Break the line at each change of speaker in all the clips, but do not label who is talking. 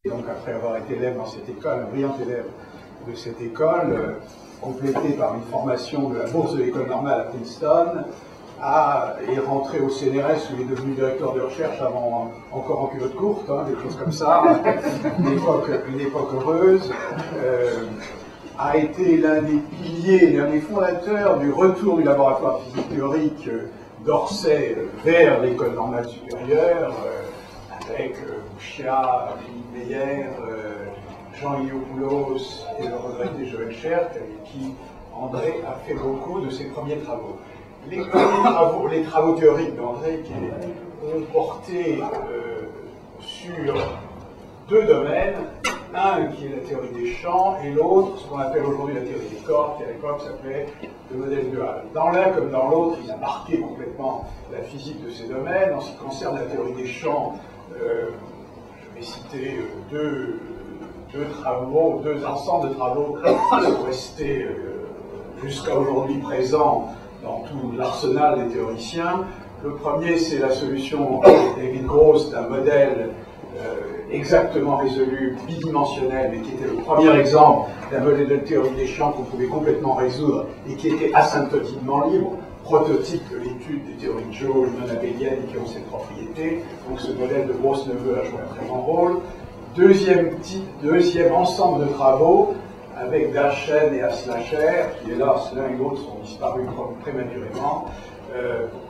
Et donc après avoir été élève dans cette école, un brillant élève de cette école, complété par une formation de la bourse de l'école normale à Princeton, est rentré au CNRS où il est devenu directeur de recherche avant encore en culotte courte, des choses comme ça, une époque heureuse, a été l'un des piliers, l'un des fondateurs du retour du laboratoire de physique théorique d'Orsay vers l'école normale supérieure, avec Bouchia, Philippe Meyer, Jean Iliopoulos et le regretté Joël Chert, avec qui André a fait beaucoup de ses premiers travaux. Les travaux théoriques d'André qui ont porté sur deux domaines, un qui est la théorie des champs et l'autre, ce qu'on appelle aujourd'hui la théorie des cordes, qui à l'époque s'appelait le modèle dual. Dans l'un comme dans l'autre, il a marqué complètement la physique de ces domaines. En ce qui concerne la théorie des champs, je vais citer deux ensembles de travaux qui sont restés jusqu'à aujourd'hui présents dans tout l'arsenal des théoriciens. Le premier, c'est la solution de David Gross d'un modèle exactement résolu, bidimensionnel, mais qui était le premier exemple d'un modèle de théorie des champs qu'on pouvait complètement résoudre et qui était asymptotiquement libre, prototype de l'étude des théories de Joule non abéliennes qui ont cette propriété. Donc ce modèle de Gross-Neveu a joué un très grand rôle. Deuxième ensemble de travaux avec Dachen et Aslacher, qui hélas l'un et l'autre sont disparus prématurément,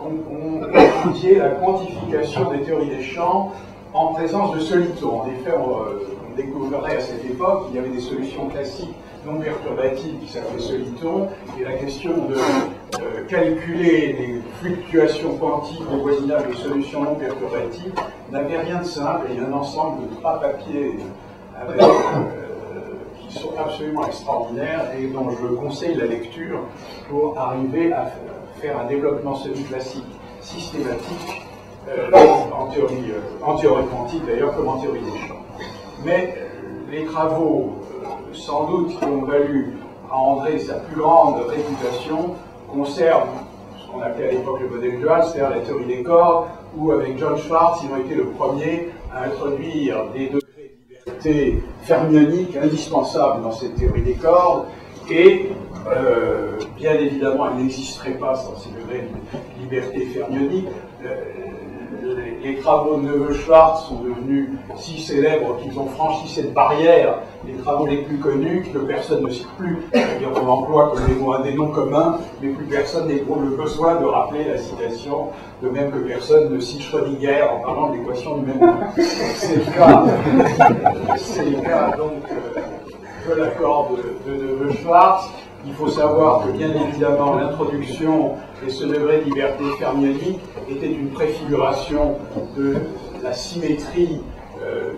ont étudié la quantification des théories des champs en présence de solitons. En effet, on découvrait à cette époque qu'il y avait des solutions classiques non perturbatives qui s'appelaient solitons, et la question de calculer les fluctuations quantiques de voisinage de solutions non perturbatives n'avait rien de simple. Il y a un ensemble de 3 papiers qui sont absolument extraordinaires et dont je conseille la lecture pour arriver à faire un développement semi-classique systématique en théorie quantique d'ailleurs, comme en théorie des champs. Mais les travaux, sans doute, qui ont valu à André sa plus grande réputation, concernent ce qu'on appelait à l'époque le modèle dual, c'est-à-dire la théorie des cordes, où avec John Schwartz, ils ont été le premier à introduire des degrés de liberté fermioniques indispensables dans cette théorie des cordes, et bien évidemment, elle n'existerait pas sans ces degrés de liberté fermionique. Les travaux de Neveu-Schwartz sont devenus si célèbres qu'ils ont franchi cette barrière, les travaux les plus connus, que personne ne cite plus, c'est-à-dire qu'on emploie comme des noms communs, mais plus personne n'éprouve le besoin de rappeler la citation, de même que personne ne cite Schrödinger en parlant de l'équation du même nom. C'est le cas donc de l'accord de Neveu-Schwartz. Il faut savoir que, bien évidemment, l'introduction et ce degré de liberté fermionique était une préfiguration de la symétrie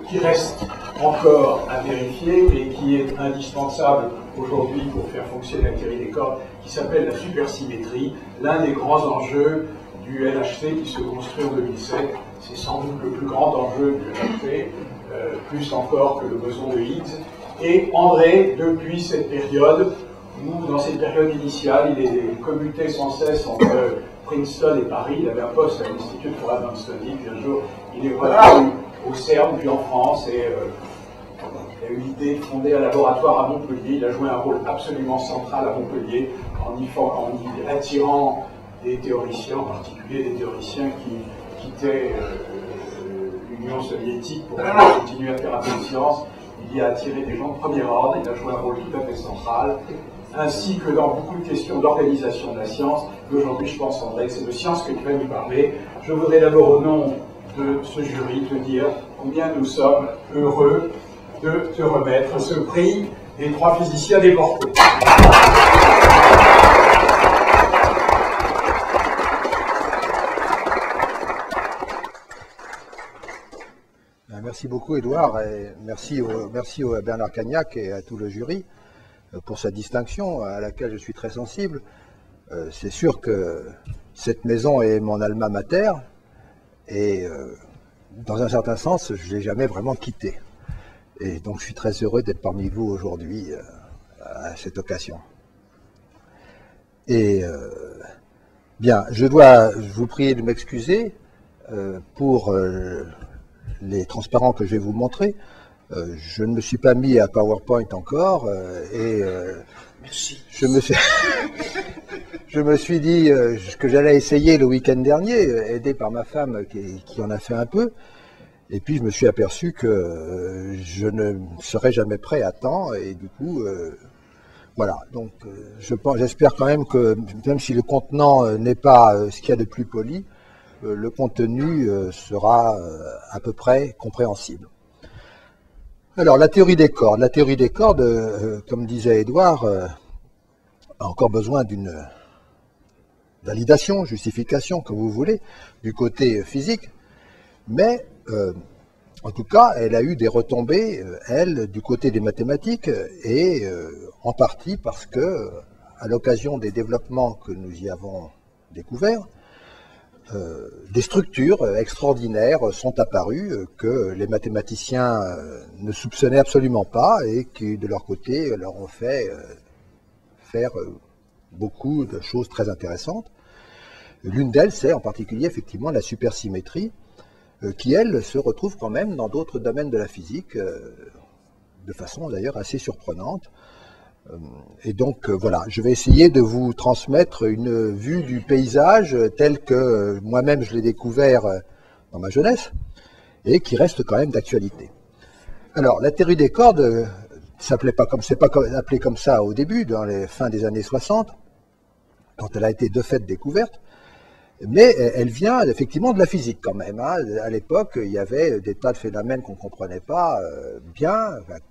qui reste encore à vérifier et qui est indispensable aujourd'hui pour faire fonctionner la théorie des cordes, qui s'appelle la supersymétrie, l'un des grands enjeux du LHC qui se construit en 2007. C'est sans doute le plus grand enjeu du LHC, plus encore que le boson de Higgs. Et André, depuis cette période, dans cette période initiale, il est commuté sans cesse entre Princeton et Paris. Il avait un poste à l'Institut for Advanced Study, puis un jour il est revenu au CERN, puis en France, et il a eu l'idée de fonder un laboratoire à Montpellier. Il a joué un rôle absolument central à Montpellier en y attirant des théoriciens, en particulier des théoriciens qui quittaient l'Union soviétique pour continuer à faire un peu de science. Il y a attiré des gens de premier ordre, il a joué un rôle tout à fait central, ainsi que dans beaucoup de questions d'organisation de la science. Et aujourd'hui, je pense, André, que c'est de science que tu vas nous parler. Je voudrais d'abord, au nom de ce jury, te dire combien nous sommes heureux de te remettre ce prix des 3 physiciens déportés.
Merci beaucoup, Édouard, et merci à Bernard Cagnac et à tout le jury pour cette distinction à laquelle je suis très sensible. C'est sûr que cette maison est mon alma mater et dans un certain sens, je ne l'ai jamais vraiment quittée. Et donc je suis très heureux d'être parmi vous aujourd'hui à cette occasion. Et bien, je vous prier de m'excuser pour les transparents que je vais vous montrer. Je ne me suis pas mis à PowerPoint encore
Merci.
je me suis dit que j'allais essayer le week-end dernier, aidé par ma femme qui en a fait un peu. Et puis je me suis aperçu que je ne serais jamais prêt à temps et du coup, voilà. Donc j'espère quand même que même si le contenant n'est pas ce qu'il y a de plus poli, le contenu sera à peu près compréhensible. Alors la théorie des cordes. La théorie des cordes, comme disait Édouard, a encore besoin d'une validation, justification, comme vous voulez, du côté physique. Mais, en tout cas, elle a eu des retombées, elle, du côté des mathématiques, et en partie parce que, à l'occasion des développements que nous y avons découverts, des structures extraordinaires sont apparues que les mathématiciens ne soupçonnaient absolument pas et qui, de leur côté, leur ont fait faire beaucoup de choses très intéressantes. L'une d'elles, c'est en particulier effectivement la supersymétrie, qui, elle, se retrouve quand même dans d'autres domaines de la physique, de façon d'ailleurs assez surprenante. Et donc voilà, je vais essayer de vous transmettre une vue du paysage tel que moi-même je l'ai découvert dans ma jeunesse, et qui reste quand même d'actualité. Alors, la théorie des cordes s'appelait pas comme, c'est pas appelé comme ça au début, dans les fins des années 60, quand elle a été de fait découverte. Mais elle vient effectivement de la physique quand même. Hein. À l'époque, il y avait des tas de phénomènes qu'on ne comprenait pas bien,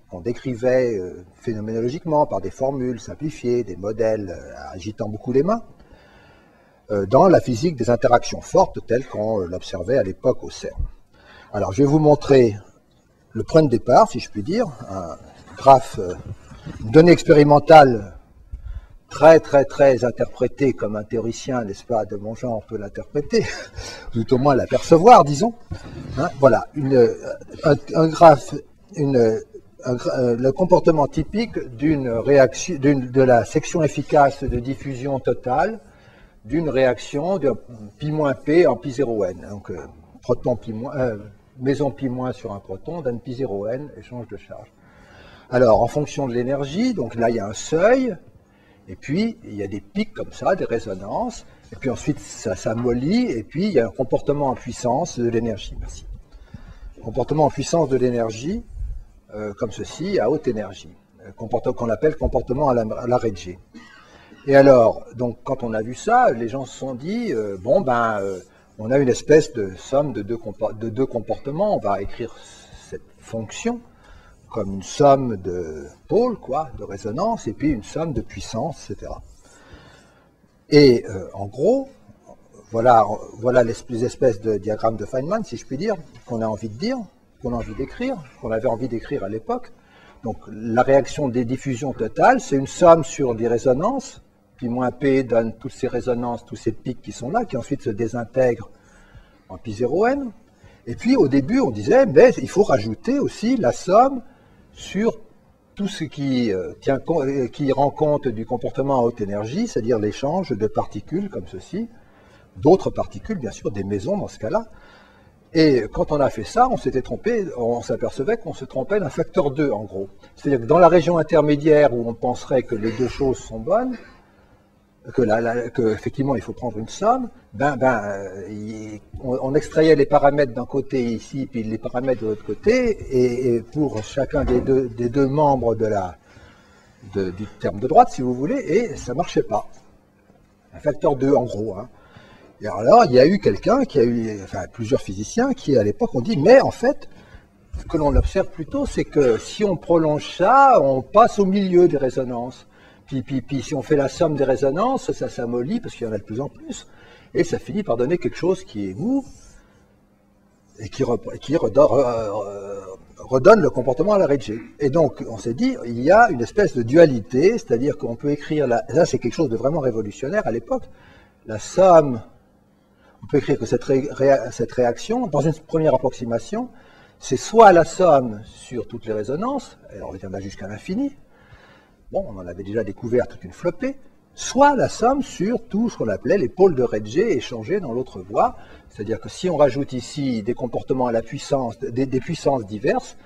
qu'on décrivait phénoménologiquement par des formules simplifiées, des modèles agitant beaucoup les mains, dans la physique des interactions fortes telles qu'on l'observait à l'époque au CERN. Alors je vais vous montrer le point de départ, si je puis dire, un graphe, une donnée expérimentale très interprété comme un théoricien, n'est-ce pas, de mon genre peut l'interpréter, ou tout au moins l'apercevoir, disons. Hein, voilà, un graphe, le comportement typique d'une réaction, de la section efficace de diffusion totale d'une réaction de π-P en π0n. Donc, proton méson π- sur un proton donne π0n, échange de charge. Alors, en fonction de l'énergie, donc là, il y a un seuil. Et puis, il y a des pics comme ça, des résonances, et puis ensuite, ça s'amollit, et puis il y a un comportement en puissance de l'énergie. Merci. Comportement en puissance de l'énergie, comme ceci, à haute énergie, qu'on appelle comportement à la Ricci. Et alors, donc, quand on a vu ça, les gens se sont dit, bon, on a une espèce de somme de deux comportements, on va écrire cette fonction comme une somme de pôles, quoi, de résonance, et puis une somme de puissance, etc. Et en gros, voilà les espèces de diagrammes de Feynman, si je puis dire, qu'on a envie de dire, qu'on a envie d'écrire, qu'on avait envie d'écrire à l'époque. Donc la réaction des diffusions totales, c'est une somme sur des résonances, puis -P donne toutes ces résonances, tous ces pics qui sont là, qui ensuite se désintègrent en π0n. Et puis au début, on disait, mais il faut rajouter aussi la somme sur tout ce qui rend compte du comportement à haute énergie, c'est-à-dire l'échange de particules comme ceci, d'autres particules, bien sûr, des mésons dans ce cas-là. Et quand on a fait ça, on s'était trompé, on s'apercevait qu'on se trompait d'un facteur 2, en gros. C'est-à-dire que dans la région intermédiaire où on penserait que les deux choses sont bonnes, que effectivement il faut prendre une somme, on extrayait les paramètres d'un côté ici, puis les paramètres de l'autre côté, et pour chacun des deux membres du terme de droite, si vous voulez, et ça ne marchait pas. Un facteur 2 en gros. Hein. Et alors il y a eu quelqu'un plusieurs physiciens qui à l'époque ont dit, mais en fait, ce que l'on observe plutôt, c'est que si on prolonge ça, on passe au milieu des résonances. Puis si on fait la somme des résonances, ça s'amollit parce qu'il y en a de plus en plus. Et ça finit par donner quelque chose qui est mou et qui redonne le comportement à la Ricci. Et donc, on s'est dit, il y a une espèce de dualité, c'est-à-dire qu'on peut écrire, ça c'est quelque chose de vraiment révolutionnaire à l'époque, la somme, on peut écrire que cette réaction, dans une première approximation, c'est soit la somme sur toutes les résonances, alors il y en a jusqu'à l'infini, bon, on en avait déjà découvert toute une flopée, soit la somme sur tout ce qu'on appelait les pôles de Ricci échangés dans l'autre voie, c'est-à-dire que si on rajoute ici des comportements à la puissance, des puissances diverses,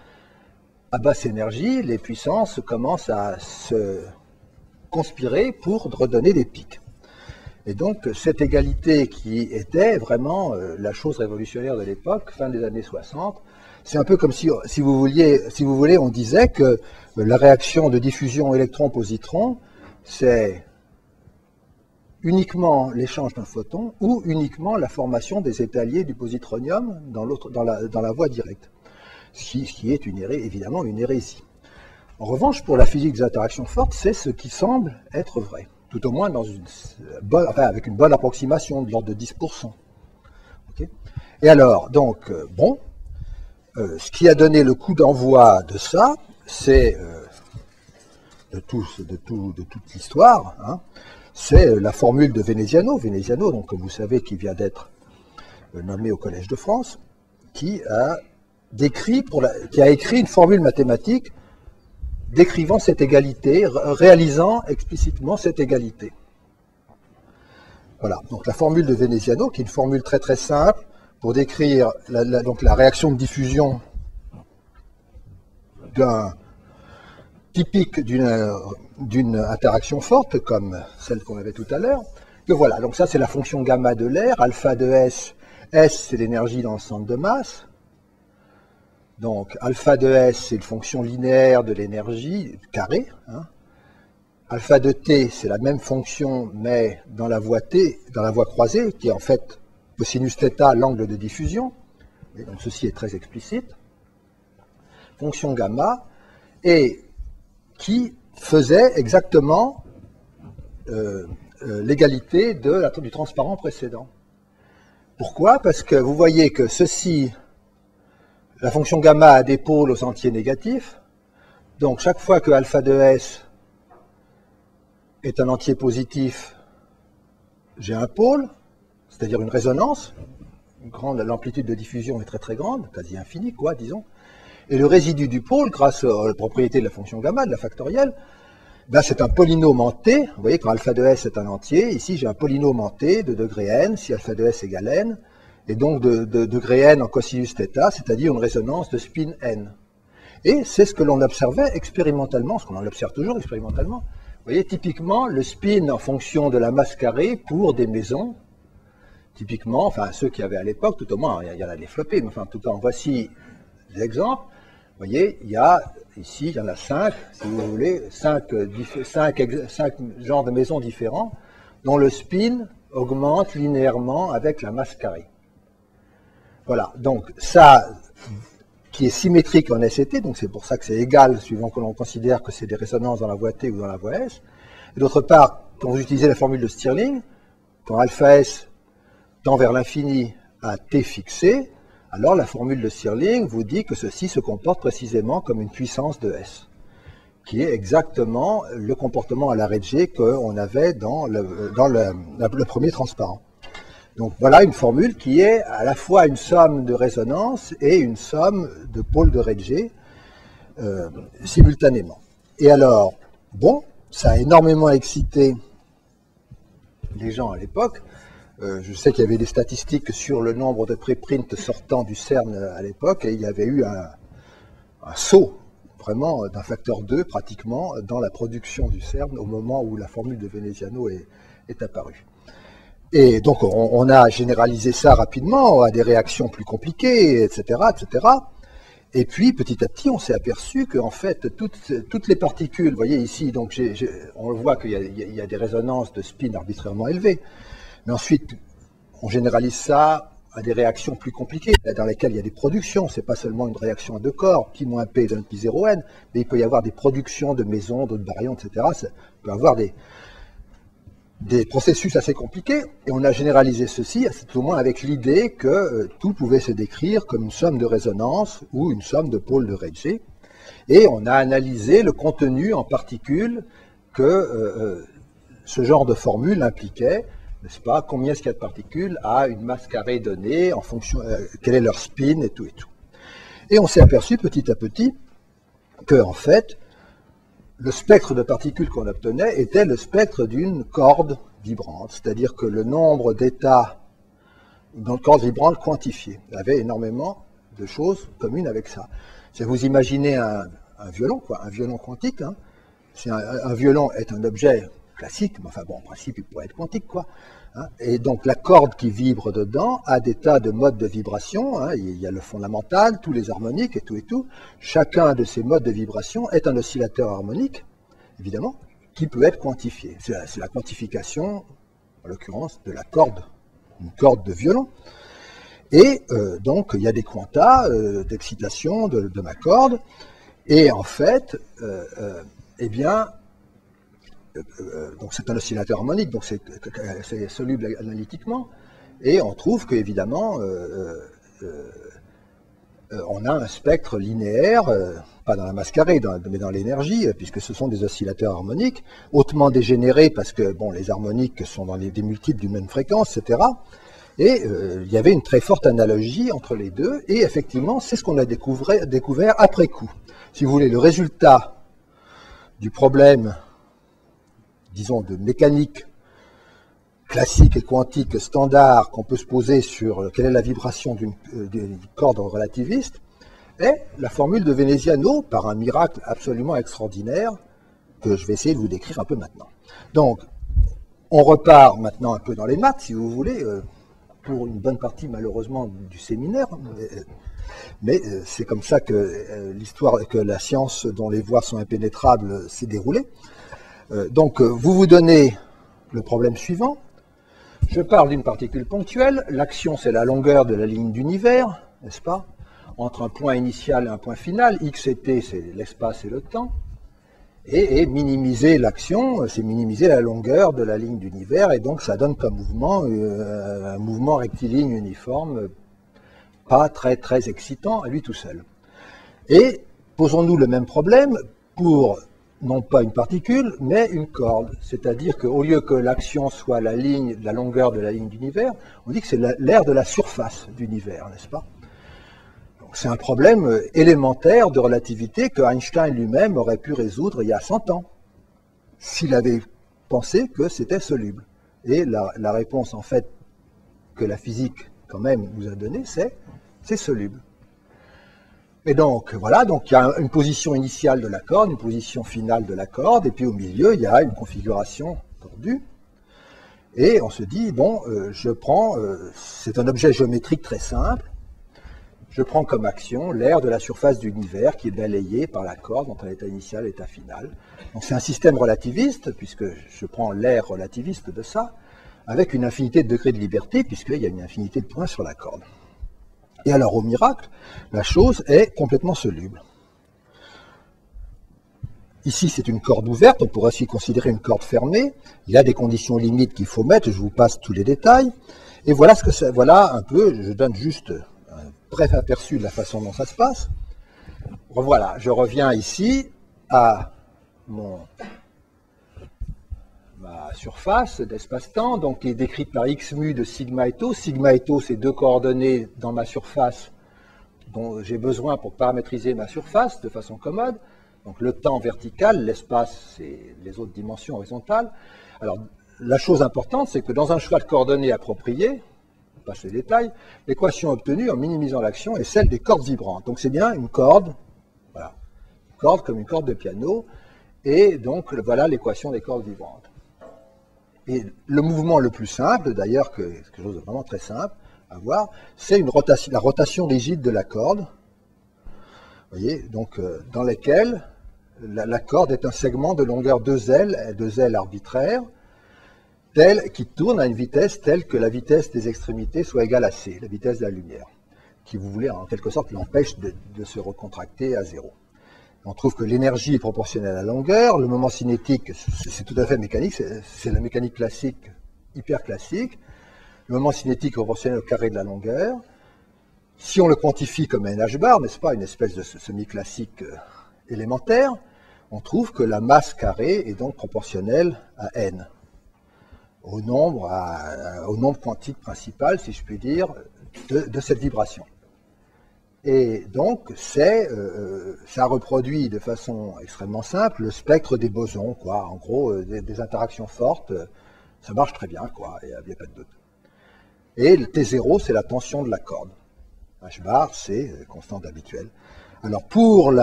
à basse énergie, les puissances commencent à se conspirer pour redonner des pics. Et donc, cette égalité qui était vraiment la chose révolutionnaire de l'époque, fin des années 60, c'est un peu comme si vous voulez, on disait que la réaction de diffusion électron-positron, c'est uniquement l'échange d'un photon ou uniquement la formation des étaliers du positronium dans la voie directe. Ce qui est évidemment une hérésie. En revanche, pour la physique des interactions fortes, c'est ce qui semble être vrai. Tout au moins avec une bonne approximation de l'ordre de 10%. Okay. Et alors, donc, ce qui a donné le coup d'envoi de ça, c'est de toute l'histoire, hein, c'est la formule de Veneziano. Veneziano, donc, comme vous savez, qui vient d'être nommé au Collège de France, qui a écrit une formule mathématique décrivant cette égalité, réalisant explicitement cette égalité. Voilà, donc la formule de Veneziano, qui est une formule très très simple pour décrire la réaction de diffusion typique d'une interaction forte, comme celle qu'on avait tout à l'heure. Que voilà, donc ça c'est la fonction gamma de l'air, alpha de S, S c'est l'énergie dans le centre de masse. Donc, alpha de S, c'est une fonction linéaire de l'énergie, carré. Hein. Alpha de T, c'est la même fonction, mais dans la voie T, dans la voie croisée, qui est en fait cosinus θ, l'angle de diffusion. Et donc, ceci est très explicite. Fonction gamma, et qui faisait exactement l'égalité du transparent précédent. Pourquoi? Parce que vous voyez que ceci... La fonction gamma a des pôles aux entiers négatifs. Donc, chaque fois que alpha de S est un entier positif, j'ai un pôle, c'est-à-dire une résonance. L'amplitude de diffusion est très très grande, quasi infinie, quoi, disons. Et le résidu du pôle, grâce à la propriété de la fonction gamma, de la factorielle, ben c'est un polynôme en T. Vous voyez, quand alpha de S est un entier, ici j'ai un polynôme en T de degré n, si alpha de S égale n. Et donc de degré n en cosinus θ, c'est-à-dire une résonance de spin n. Et c'est ce que l'on observait expérimentalement, ce qu'on en observe toujours expérimentalement. Vous voyez, typiquement, le spin en fonction de la masse carrée pour des maisons, typiquement, enfin ceux qu'il y avait à l'époque, tout au moins, il y en a des floppés, mais enfin, en tout cas, voici des exemples. Vous voyez, ici, il y en a 5, si vous voulez, 5 genres de maisons différents, dont le spin augmente linéairement avec la masse carrée. Voilà, donc ça, qui est symétrique en ST, donc c'est pour ça que c'est égal, suivant que l'on considère que c'est des résonances dans la voie T ou dans la voie S. Et d'autre part, quand vous utilisez la formule de Stirling, quand alpha S tend vers l'infini à T fixé, alors la formule de Stirling vous dit que ceci se comporte précisément comme une puissance de S, qui est exactement le comportement à l'arrêt de G qu'on avait dans le premier transparent. Donc voilà une formule qui est à la fois une somme de résonance et une somme de pôles de Ricci simultanément. Et alors, bon, ça a énormément excité les gens à l'époque. Je sais qu'il y avait des statistiques sur le nombre de préprints sortant du CERN à l'époque, et il y avait eu un saut, vraiment, d'un facteur 2 pratiquement, dans la production du CERN au moment où la formule de Veneziano est apparue. Et donc, on a généralisé ça rapidement à des réactions plus compliquées, etc., etc. Et puis, petit à petit, on s'est aperçu qu'en fait, toutes les particules, vous voyez ici, donc on voit qu'il y a des résonances de spin arbitrairement élevées. Mais ensuite, on généralise ça à des réactions plus compliquées, dans lesquelles il y a des productions. Ce n'est pas seulement une réaction à deux corps, pi moins p donne pi 0n, mais il peut y avoir des productions de mésons, d'autres baryons, etc. Ça peut avoir des processus assez compliqués, et on a généralisé ceci, tout au moins avec l'idée que tout pouvait se décrire comme une somme de résonance ou une somme de pôles de Ricci, et on a analysé le contenu en particules que ce genre de formule impliquait, n'est-ce pas, combien est-ce qu'il y a de particules à une masse carrée donnée, en fonction, quel est leur spin, et tout et tout. Et on s'est aperçu petit à petit que, en fait, le spectre de particules qu'on obtenait était le spectre d'une corde vibrante, c'est-à-dire que le nombre d'états dans une corde vibrante quantifiée avait énormément de choses communes avec ça. Si vous imaginez un violon, quoi, un violon quantique. Hein. Un violon est un objet classique, mais enfin bon, en principe, il pourrait être quantique, quoi. Hein. Et donc la corde qui vibre dedans a des tas de modes de vibration. Hein. Il y a le fondamental, tous les harmoniques et tout et tout. Chacun de ces modes de vibration est un oscillateur harmonique, évidemment, qui peut être quantifié. C'est la quantification, en l'occurrence, de la corde, une corde de violon. Et donc, il y a des quantas d'excitation de ma corde. Et en fait, eh bien, donc c'est un oscillateur harmonique, donc c'est soluble analytiquement. Et on trouve qu'évidemment, on a un spectre linéaire, pas dans la masse carrée, mais dans l'énergie, puisque ce sont des oscillateurs harmoniques, hautement dégénérés, parce que bon, les harmoniques sont dans des multiples d'une même fréquence, etc. Et il y avait une très forte analogie entre les deux, et effectivement, c'est ce qu'on a découvert après coup. Si vous voulez, le résultat du problème, disons, de mécanique classique et quantique standard qu'on peut se poser sur quelle est la vibration d'une corde relativiste, est la formule de Veneziano, par un miracle absolument extraordinaire, que je vais essayer de vous décrire un peu maintenant. Donc, on repart maintenant un peu dans les maths, si vous voulez, pour une bonne partie malheureusement du séminaire, mais c'est comme ça que l'histoire, que la science dont les voies sont impénétrables s'est déroulée. Donc vous donnez le problème suivant. Je parle d'une particule ponctuelle, l'action c'est la longueur de la ligne d'univers, n'est-ce pas? Entre un point initial et un point final, x et t c'est l'espace et le temps. Et minimiser l'action, c'est minimiser la longueur de la ligne d'univers, et donc ça donne comme mouvement un mouvement rectiligne uniforme, pas très très excitant à lui tout seul. Et posons-nous le même problème pour non pas une particule, mais une corde. C'est-à-dire qu'au lieu que l'action soit la longueur de la ligne d'univers, on dit que c'est l'aire de la surface d'univers, n'est-ce pas? C'est un problème élémentaire de relativité que Einstein lui-même aurait pu résoudre il y a 100 ans, s'il avait pensé que c'était soluble. Et la réponse, en fait, que la physique, quand même, nous a donnée, c'est soluble. Et donc, voilà, donc il y a une position initiale de la corde, une position finale de la corde, et puis au milieu, il y a une configuration tordue. Et on se dit, bon, je prends, c'est un objet géométrique très simple, je prends comme action l'aire de la surface de l'univers qui est balayée par la corde entre l'état initial et l'état final. Donc c'est un système relativiste, puisque je prends l'aire relativiste de ça, avec une infinité de degrés de liberté, puisqu'il y a une infinité de points sur la corde. Et alors, au miracle, la chose est complètement soluble. Ici, c'est une corde ouverte, on pourrait aussi considérer une corde fermée. Il y a des conditions limites qu'il faut mettre, je vous passe tous les détails. Et voilà ce que c'est, voilà un peu, je donne juste un bref aperçu de la façon dont ça se passe. Voilà, je reviens ici à ma surface d'espace-temps, donc qui est décrite par x mu de sigma et tau. Sigma et tau, c'est deux coordonnées dans ma surface dont j'ai besoin pour paramétriser ma surface de façon commode. Donc le temps vertical, l'espace, c'est les autres dimensions horizontales. Alors la chose importante, c'est que dans un choix de coordonnées approprié, je passe les détails, l'équation obtenue en minimisant l'action est celle des cordes vibrantes. Donc c'est bien une corde, voilà, une corde comme une corde de piano, et donc voilà l'équation des cordes vibrantes. Et le mouvement le plus simple, d'ailleurs, quelque chose de vraiment très simple à voir, c'est la rotation rigide de la corde, vous voyez, donc dans laquelle la corde est un segment de longueur 2L arbitraire, qui tourne à une vitesse telle que la vitesse des extrémités soit égale à c, la vitesse de la lumière, qui, vous voulez, en quelque sorte, l'empêche de se recontracter à zéro. On trouve que l'énergie est proportionnelle à la longueur, le moment cinétique, c'est tout à fait mécanique, c'est la mécanique classique, hyper classique. Le moment cinétique est proportionnel au carré de la longueur. Si on le quantifie comme un h-bar, n'est-ce pas, une espèce de semi-classique élémentaire, on trouve que la masse carrée est donc proportionnelle à n, au nombre quantique principal, si je puis dire, de cette vibration. Et donc, ça reproduit de façon extrêmement simple le spectre des bosons, quoi. En gros, des interactions fortes, ça marche très bien, quoi, il n'y a pas de doute. Et le T0, c'est la tension de la corde. H bar, c'est constante habituelle. Alors, pour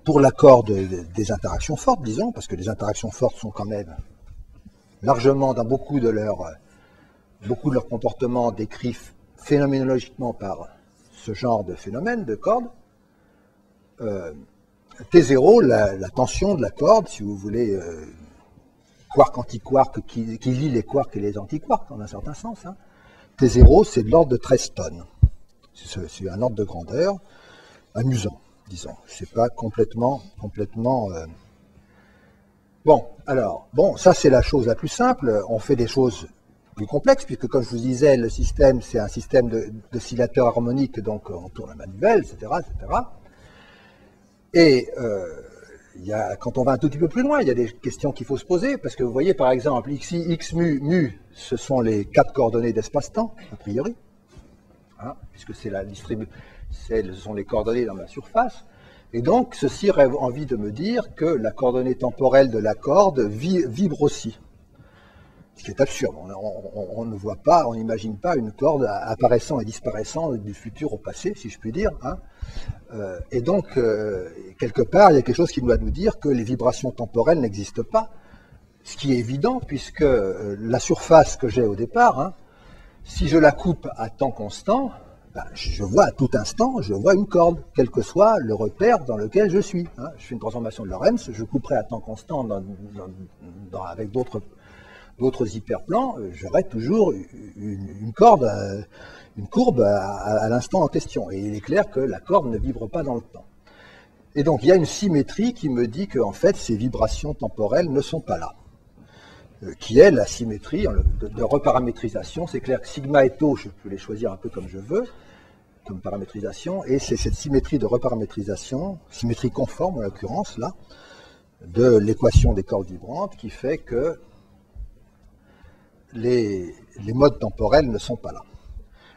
pour la corde des interactions fortes, disons, parce que les interactions fortes sont quand même largement, dans beaucoup de leurs comportements, décrits phénoménologiquement par ce genre de phénomène de corde. T0, la tension de la corde, si vous voulez, quark-antiquark, qui lie les quarks et les antiquarks, en un certain sens. Hein. T0, c'est de l'ordre de 13 tonnes. C'est un ordre de grandeur amusant, disons. C'est pas complètement... Bon, alors, ça c'est la chose la plus simple. On fait des choses plus complexes, puisque comme je vous disais, le système, c'est un système d'oscillateurs harmoniques, donc on tourne la manivelle, etc., etc. Et quand on va un tout petit peu plus loin, il y a des questions qu'il faut se poser, parce que vous voyez par exemple, xi, x mu, ce sont les 4 coordonnées d'espace-temps, a priori, hein, puisque c'est la distribution, ce sont les coordonnées dans ma surface. Et donc, ceci aurait envie de me dire que la coordonnée temporelle de la corde vibre aussi. Ce qui est absurde. On ne voit pas, on n'imagine pas une corde apparaissant et disparaissant du futur au passé, si je puis dire. Hein. Et donc, quelque part, il y a quelque chose qui doit nous dire que les vibrations temporelles n'existent pas. Ce qui est évident, puisque la surface que j'ai au départ, hein, si je la coupe à temps constant, je vois à tout instant, je vois une corde, quel que soit le repère dans lequel je suis. Hein. Je fais une transformation de Lorentz, je couperai à temps constant avec d'autres hyperplans, j'aurai toujours une corde, une courbe à l'instant en question. Et il est clair que la corde ne vibre pas dans le temps. Et donc il y a une symétrie qui me dit que en fait ces vibrations temporelles ne sont pas là. Qui est la symétrie de reparamétrisation. C'est clair que sigma et tau, je peux les choisir un peu comme je veux, comme paramétrisation, et c'est cette symétrie de reparamétrisation, symétrie conforme en l'occurrence, là, de l'équation des cordes vibrantes, qui fait que les modes temporels ne sont pas là.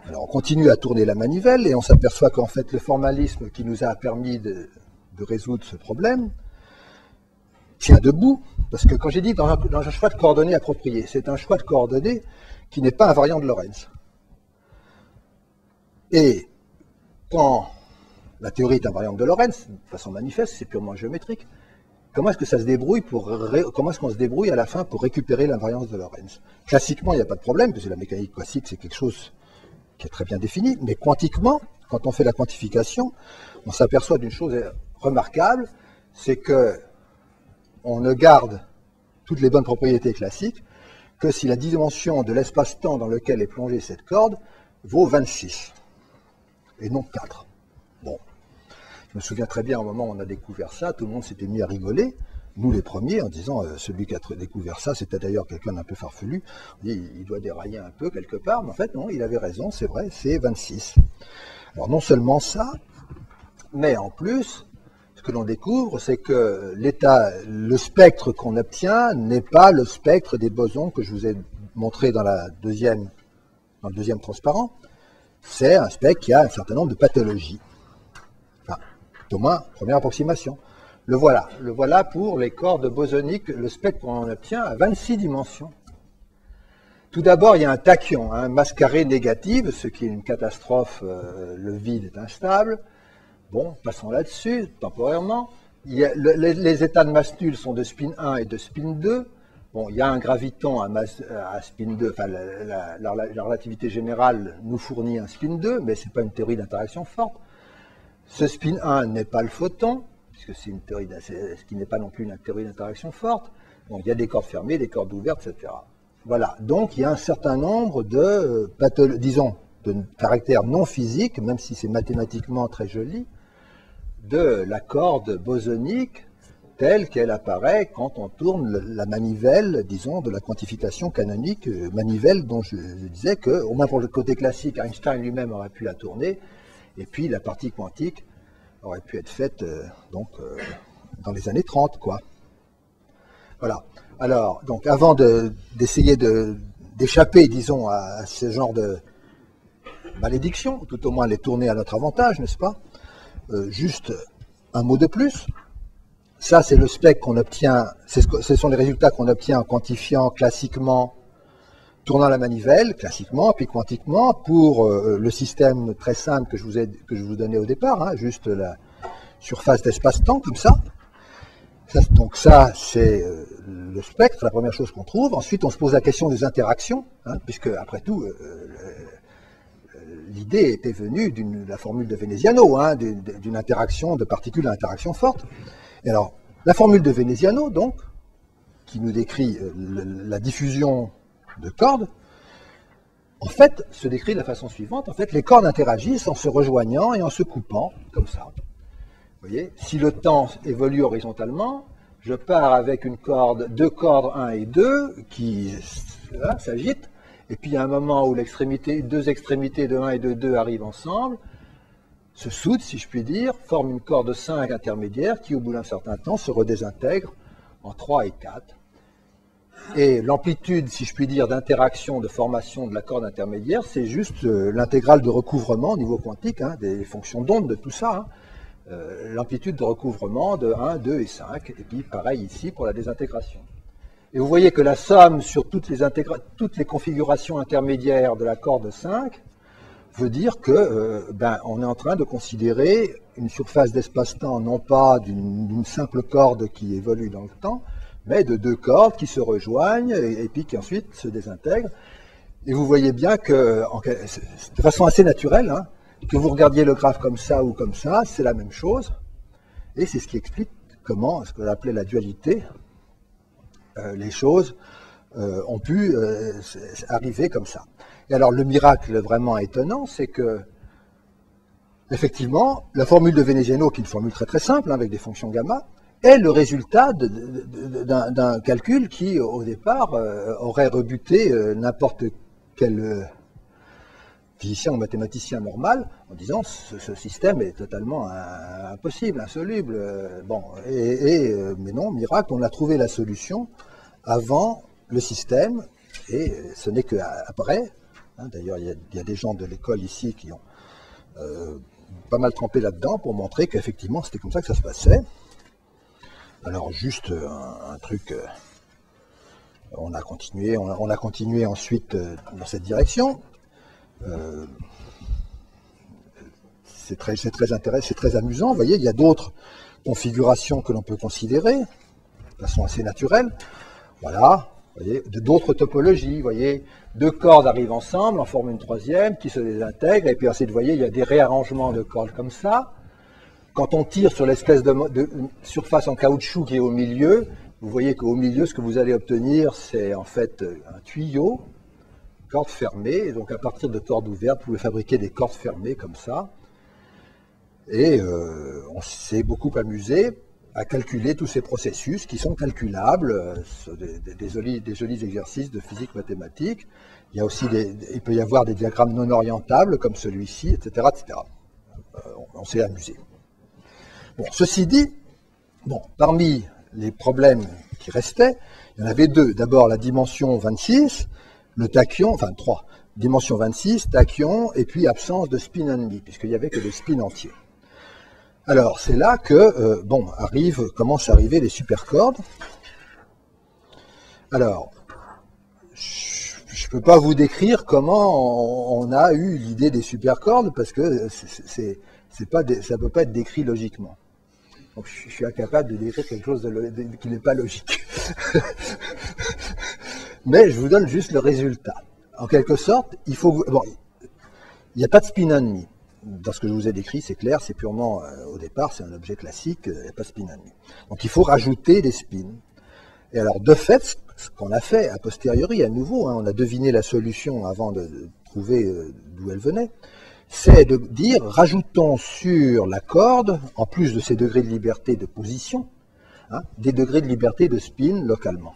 Alors on continue à tourner la manivelle, et on s'aperçoit qu'en fait le formalisme qui nous a permis de résoudre ce problème tient debout, parce que quand j'ai dit dans un choix de coordonnées approprié, c'est un choix de coordonnées qui n'est pas invariant de Lorentz. Et quand la théorie est invariante de Lorentz, de façon manifeste, c'est purement géométrique, comment est-ce que ça se débrouille comment est-ce qu'on se débrouille à la fin pour récupérer l'invariance de Lorentz? Classiquement, il n'y a pas de problème, parce que la mécanique classique, c'est quelque chose qui est très bien défini, mais quantiquement, quand on fait la quantification, on s'aperçoit d'une chose remarquable, c'est que on ne garde toutes les bonnes propriétés classiques que si la dimension de l'espace-temps dans lequel est plongée cette corde vaut 26, et non 4. Bon, je me souviens très bien au moment où on a découvert ça, tout le monde s'était mis à rigoler, nous les premiers, en disant celui qui a découvert ça, c'était d'ailleurs quelqu'un d'un peu farfelu, on dit il doit dérailler un peu quelque part, mais en fait non, il avait raison, c'est vrai, c'est 26. Alors non seulement ça, mais en plus, ce que l'on découvre, c'est que le spectre qu'on obtient n'est pas le spectre des bosons que je vous ai montré dans le deuxième transparent. C'est un spectre qui a un certain nombre de pathologies. Enfin, au moins, première approximation. Le voilà pour les cordes bosoniques, le spectre qu'on obtient à 26 dimensions. Tout d'abord, il y a un tachyon, un masse carrée négative, ce qui est une catastrophe, le vide est instable. Bon, passons là-dessus, temporairement. Les états de masse nulle sont de spin 1 et de spin 2. Bon, il y a un graviton à spin 2, enfin, la relativité générale nous fournit un spin 2, mais ce n'est pas une théorie d'interaction forte. Ce spin 1 n'est pas le photon, puisque c'est une théorie, ce qui n'est pas non plus une théorie d'interaction forte. Bon, il y a des cordes fermées, des cordes ouvertes, etc. Voilà, donc il y a un certain nombre de, disons, de caractères non physiques, même si c'est mathématiquement très joli, de la corde bosonique telle qu'elle apparaît quand on tourne la manivelle, disons, de la quantification canonique, manivelle dont je disais que, au moins pour le côté classique, Einstein lui-même aurait pu la tourner, et puis la partie quantique aurait pu être faite dans les années 30, quoi. Voilà. Alors, donc, avant d'essayer d'échapper, disons, à ce genre de malédiction, tout au moins les tourner à notre avantage, n'est-ce pas? Juste un mot de plus. Ça, c'est le spectre qu'on obtient, ce sont les résultats qu'on obtient en quantifiant classiquement, tournant la manivelle, classiquement, puis quantiquement, pour le système très simple que je vous donnais au départ, hein, juste surface d'espace-temps, comme ça. Donc ça, c'est le spectre, la première chose qu'on trouve. Ensuite, on se pose la question des interactions, hein, puisque, après tout, l'idée était venue de la formule de Veneziano, hein, d'une interaction de particules à interaction forte. Et alors, la formule de Veneziano, donc, qui nous décrit la diffusion de cordes, en fait, se décrit de la façon suivante. En fait, les cordes interagissent en se rejoignant et en se coupant, comme ça. Vous voyez, si le temps évolue horizontalement, je pars avec deux cordes 1 et 2 qui s'agitent, et puis il y a un moment où deux extrémités de 1 et de 2 arrivent ensemble, se soudent, si je puis dire, forment une corde 5 intermédiaire qui, au bout d'un certain temps, se redésintègre en 3 et 4. Et l'amplitude, si je puis dire, d'interaction, de formation de la corde intermédiaire, c'est juste l'intégrale de recouvrement au niveau quantique, hein, des fonctions d'onde, de tout ça, hein. L'amplitude de recouvrement de 1, 2 et 5, et puis pareil ici pour la désintégration. Et vous voyez que la somme sur toutes les configurations intermédiaires de la corde 5 veut dire que on est en train de considérer une surface d'espace-temps non pas d'une simple corde qui évolue dans le temps, mais de deux cordes qui se rejoignent et puis qui ensuite se désintègrent. Et vous voyez bien que, de façon assez naturelle, hein, que vous regardiez le graphe comme ça ou comme ça, c'est la même chose. Et c'est ce qui explique comment, ce qu'on appelait la dualité, les choses ont pu arriver comme ça. Et alors le miracle vraiment étonnant, c'est que, effectivement, la formule de Veneziano, qui est une formule très très simple, hein, avec des fonctions gamma, est le résultat d'un calcul qui, au départ, aurait rebuté n'importe quel physicien ou mathématicien normal, en disant ce système est totalement impossible, insoluble. Mais non, miracle, on a trouvé la solution avant le système, et ce n'est qu'après. Hein, d'ailleurs, il y a des gens de l'école ici qui ont pas mal trempé là-dedans pour montrer qu'effectivement c'était comme ça que ça se passait. Alors juste un truc, on a continué ensuite dans cette direction. C'est très intéressant, c'est très amusant. Vous voyez, il y a d'autres configurations que l'on peut considérer de façon assez naturelle. Voilà, vous voyez, d'autres topologies. Vous voyez, deux cordes arrivent ensemble, en forment une troisième qui se désintègre, et puis ensuite, vous voyez, il y a des réarrangements de cordes comme ça. Quand on tire sur l'espèce de surface en caoutchouc qui est au milieu, vous voyez qu'au milieu, ce que vous allez obtenir, c'est en fait un tuyau, corde fermée, et donc à partir de cordes ouvertes, vous pouvez fabriquer des cordes fermées comme ça. Et on s'est beaucoup amusé à calculer tous ces processus qui sont calculables, des jolis exercices de physique mathématique. Il peut y avoir des diagrammes non orientables comme celui-ci, etc., etc. On s'est amusé. Bon, ceci dit, parmi les problèmes qui restaient, il y en avait deux. D'abord la dimension 26, le tachyon, enfin 3, dimension 26, tachyon, et puis absence de spin ennemi, puisqu'il n'y avait que des spins entiers. Alors, c'est là que, commencent à arriver les supercordes. Alors, je ne peux pas vous décrire comment on a eu l'idée des supercordes, parce que ça ne peut pas être décrit logiquement. Donc, je suis incapable de décrire quelque chose qui n'est pas logique. Mais je vous donne juste le résultat. En quelque sorte, il n'y a pas de spin ennemi. Dans ce que je vous ai décrit, c'est clair, c'est purement, au départ, c'est un objet classique, il n'y a pas de spin ennemi. Donc il faut rajouter des spins. Et alors, de fait, ce qu'on a fait, a posteriori, à nouveau, hein, on a deviné la solution avant de trouver d'où elle venait, c'est de dire, rajoutons sur la corde, en plus de ces degrés de liberté de position, hein, des degrés de liberté de spin localement.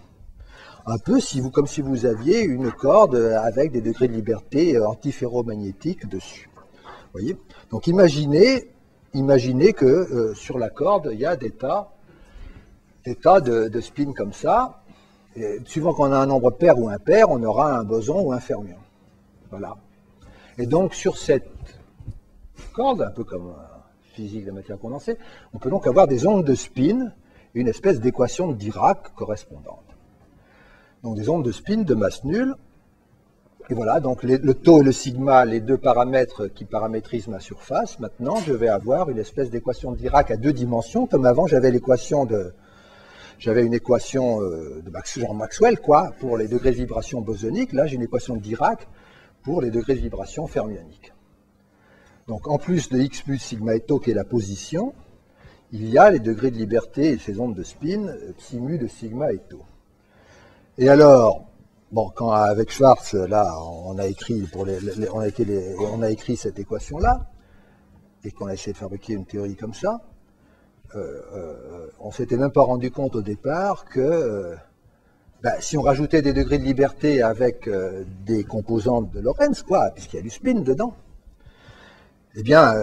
Un peu comme si vous aviez une corde avec des degrés de liberté antiferromagnétiques dessus. Voyez, donc imaginez que sur la corde, il y a des tas de spins comme ça. Et suivant qu'on a un nombre pair ou impair, on aura un boson ou un fermion. Voilà. Et donc sur cette corde, un peu comme physique de la matière condensée, on peut donc avoir des ondes de spin, une espèce d'équation de Dirac correspondante. Donc des ondes de spin de masse nulle, Et voilà, donc le taux et le sigma, les deux paramètres qui paramétrisent ma surface. Maintenant, je vais avoir une espèce d'équation de Dirac à deux dimensions. Comme avant, j'avais une équation de genre Maxwell, quoi, pour les degrés de vibration bosoniques. Là, j'ai une équation de Dirac pour les degrés de vibration fermioniques. Donc, en plus de x plus sigma et tau, qui est la position, il y a les degrés de liberté et ces ondes de spin, psi mu de sigma et tau. Et alors, bon, quand avec Schwarz, là, on a écrit cette équation-là, et qu'on a essayé de fabriquer une théorie comme ça, on s'était même pas rendu compte au départ que si on rajoutait des degrés de liberté avec des composantes de Lorentz, quoi, puisqu'il y a du spin dedans, eh bien,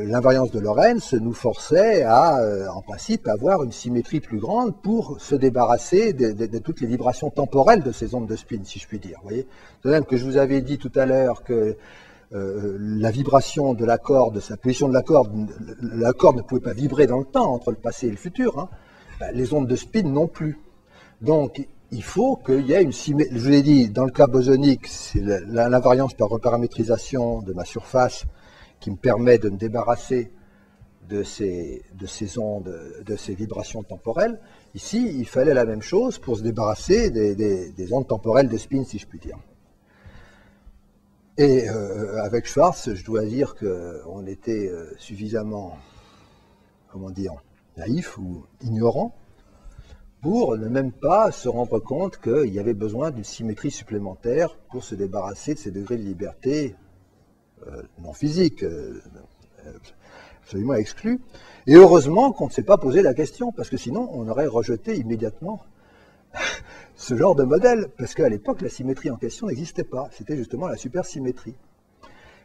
l'invariance de Lorentz nous forçait à, en principe, avoir une symétrie plus grande pour se débarrasser de toutes les vibrations temporelles de ces ondes de spin, si je puis dire. Vous voyez, de même que je vous avais dit tout à l'heure que la vibration de la corde, sa position de la corde ne pouvait pas vibrer dans le temps entre le passé et le futur, hein. Les ondes de spin non plus. Donc, il faut qu'il y ait une symétrie. Je vous l'ai dit, dans le cas bosonique, c'est l'invariance par reparamétrisation de ma surface qui me permet de me débarrasser de ces ondes, de ces vibrations temporelles. Ici, il fallait la même chose pour se débarrasser des ondes temporelles de spin, si je puis dire. Et avec Schwarz, je dois dire qu'on était suffisamment, comment dire, naïf ou ignorant pour ne même pas se rendre compte qu'il y avait besoin d'une symétrie supplémentaire pour se débarrasser de ces degrés de liberté non physiques, absolument exclus. Et heureusement qu'on ne s'est pas posé la question, parce que sinon on aurait rejeté immédiatement ce genre de modèle, parce qu'à l'époque la symétrie en question n'existait pas, c'était justement la supersymétrie.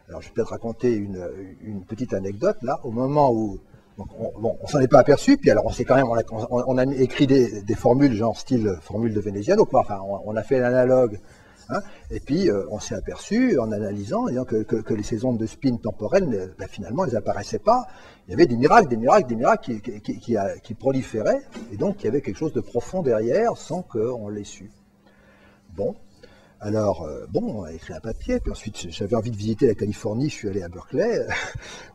Alors je vais peut-être raconter une petite anecdote là, au moment où on s'en est pas aperçu, puis alors on a écrit des formules genre style formule de Veneziano, quoi. Enfin on a fait l'analogue, hein, et puis on s'est aperçu en analysant que ces ondes de spin temporelles, finalement elles n'apparaissaient pas. Il y avait des miracles qui proliféraient, et donc il y avait quelque chose de profond derrière sans qu'on l'ait su. Bon, alors, on a écrit un papier, puis ensuite j'avais envie de visiter la Californie, je suis allé à Berkeley,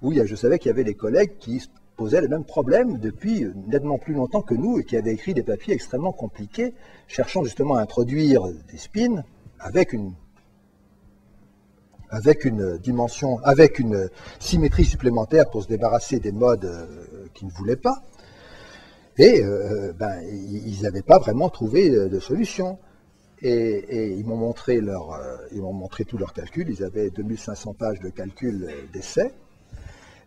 où je savais qu'il y avait des collègues qui se posaient le même problème depuis nettement plus longtemps que nous, et qui avaient écrit des papiers extrêmement compliqués, cherchant justement à introduire des spins avec une dimension, avec une symétrie supplémentaire pour se débarrasser des modes qu'ils ne voulaient pas. Et ils n'avaient pas vraiment trouvé de solution. Et ils m'ont montré tous leurs calculs. Ils avaient 2500 pages de calculs d'essais.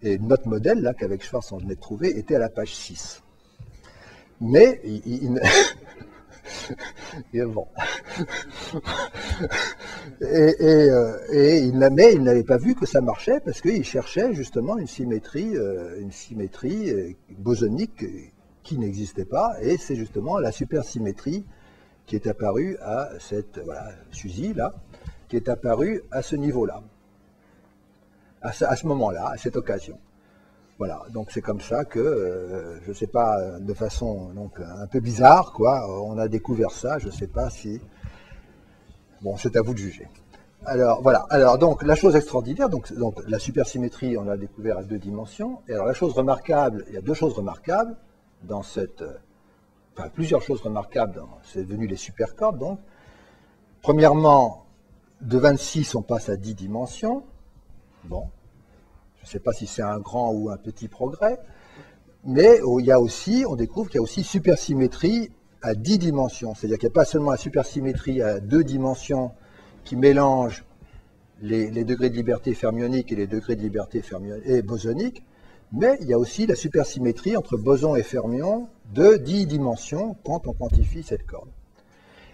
Et notre modèle, là, qu'avec Schwarz on venait de trouver, était à la page 6. Mais et bon. Il n'avait pas vu que ça marchait parce qu'il cherchait justement une symétrie bosonique qui n'existait pas, et c'est justement la supersymétrie qui est apparue à cette SUSY là, qui est apparue à ce niveau-là, à ce moment-là, à cette occasion. Voilà, donc c'est comme ça que, je ne sais pas, de façon donc un peu bizarre, quoi, on a découvert ça, je ne sais pas si... Bon, c'est à vous de juger. Alors, voilà, alors donc la chose extraordinaire, donc la supersymétrie, on l'a découvert à deux dimensions, et alors la chose remarquable, il y a deux choses remarquables dans cette... Enfin, plusieurs choses remarquables, c'est devenu les supercordes, donc. Premièrement, de 26, on passe à 10 dimensions, bon. Je ne sais pas si c'est un grand ou un petit progrès, mais on découvre qu'il y a aussi supersymétrie à 10 dimensions. C'est-à-dire qu'il n'y a pas seulement la supersymétrie à 2 dimensions qui mélange les degrés de liberté fermioniques et les degrés de liberté bosoniques, mais il y a aussi la supersymétrie entre boson et fermion de 10 dimensions quand on quantifie cette corde.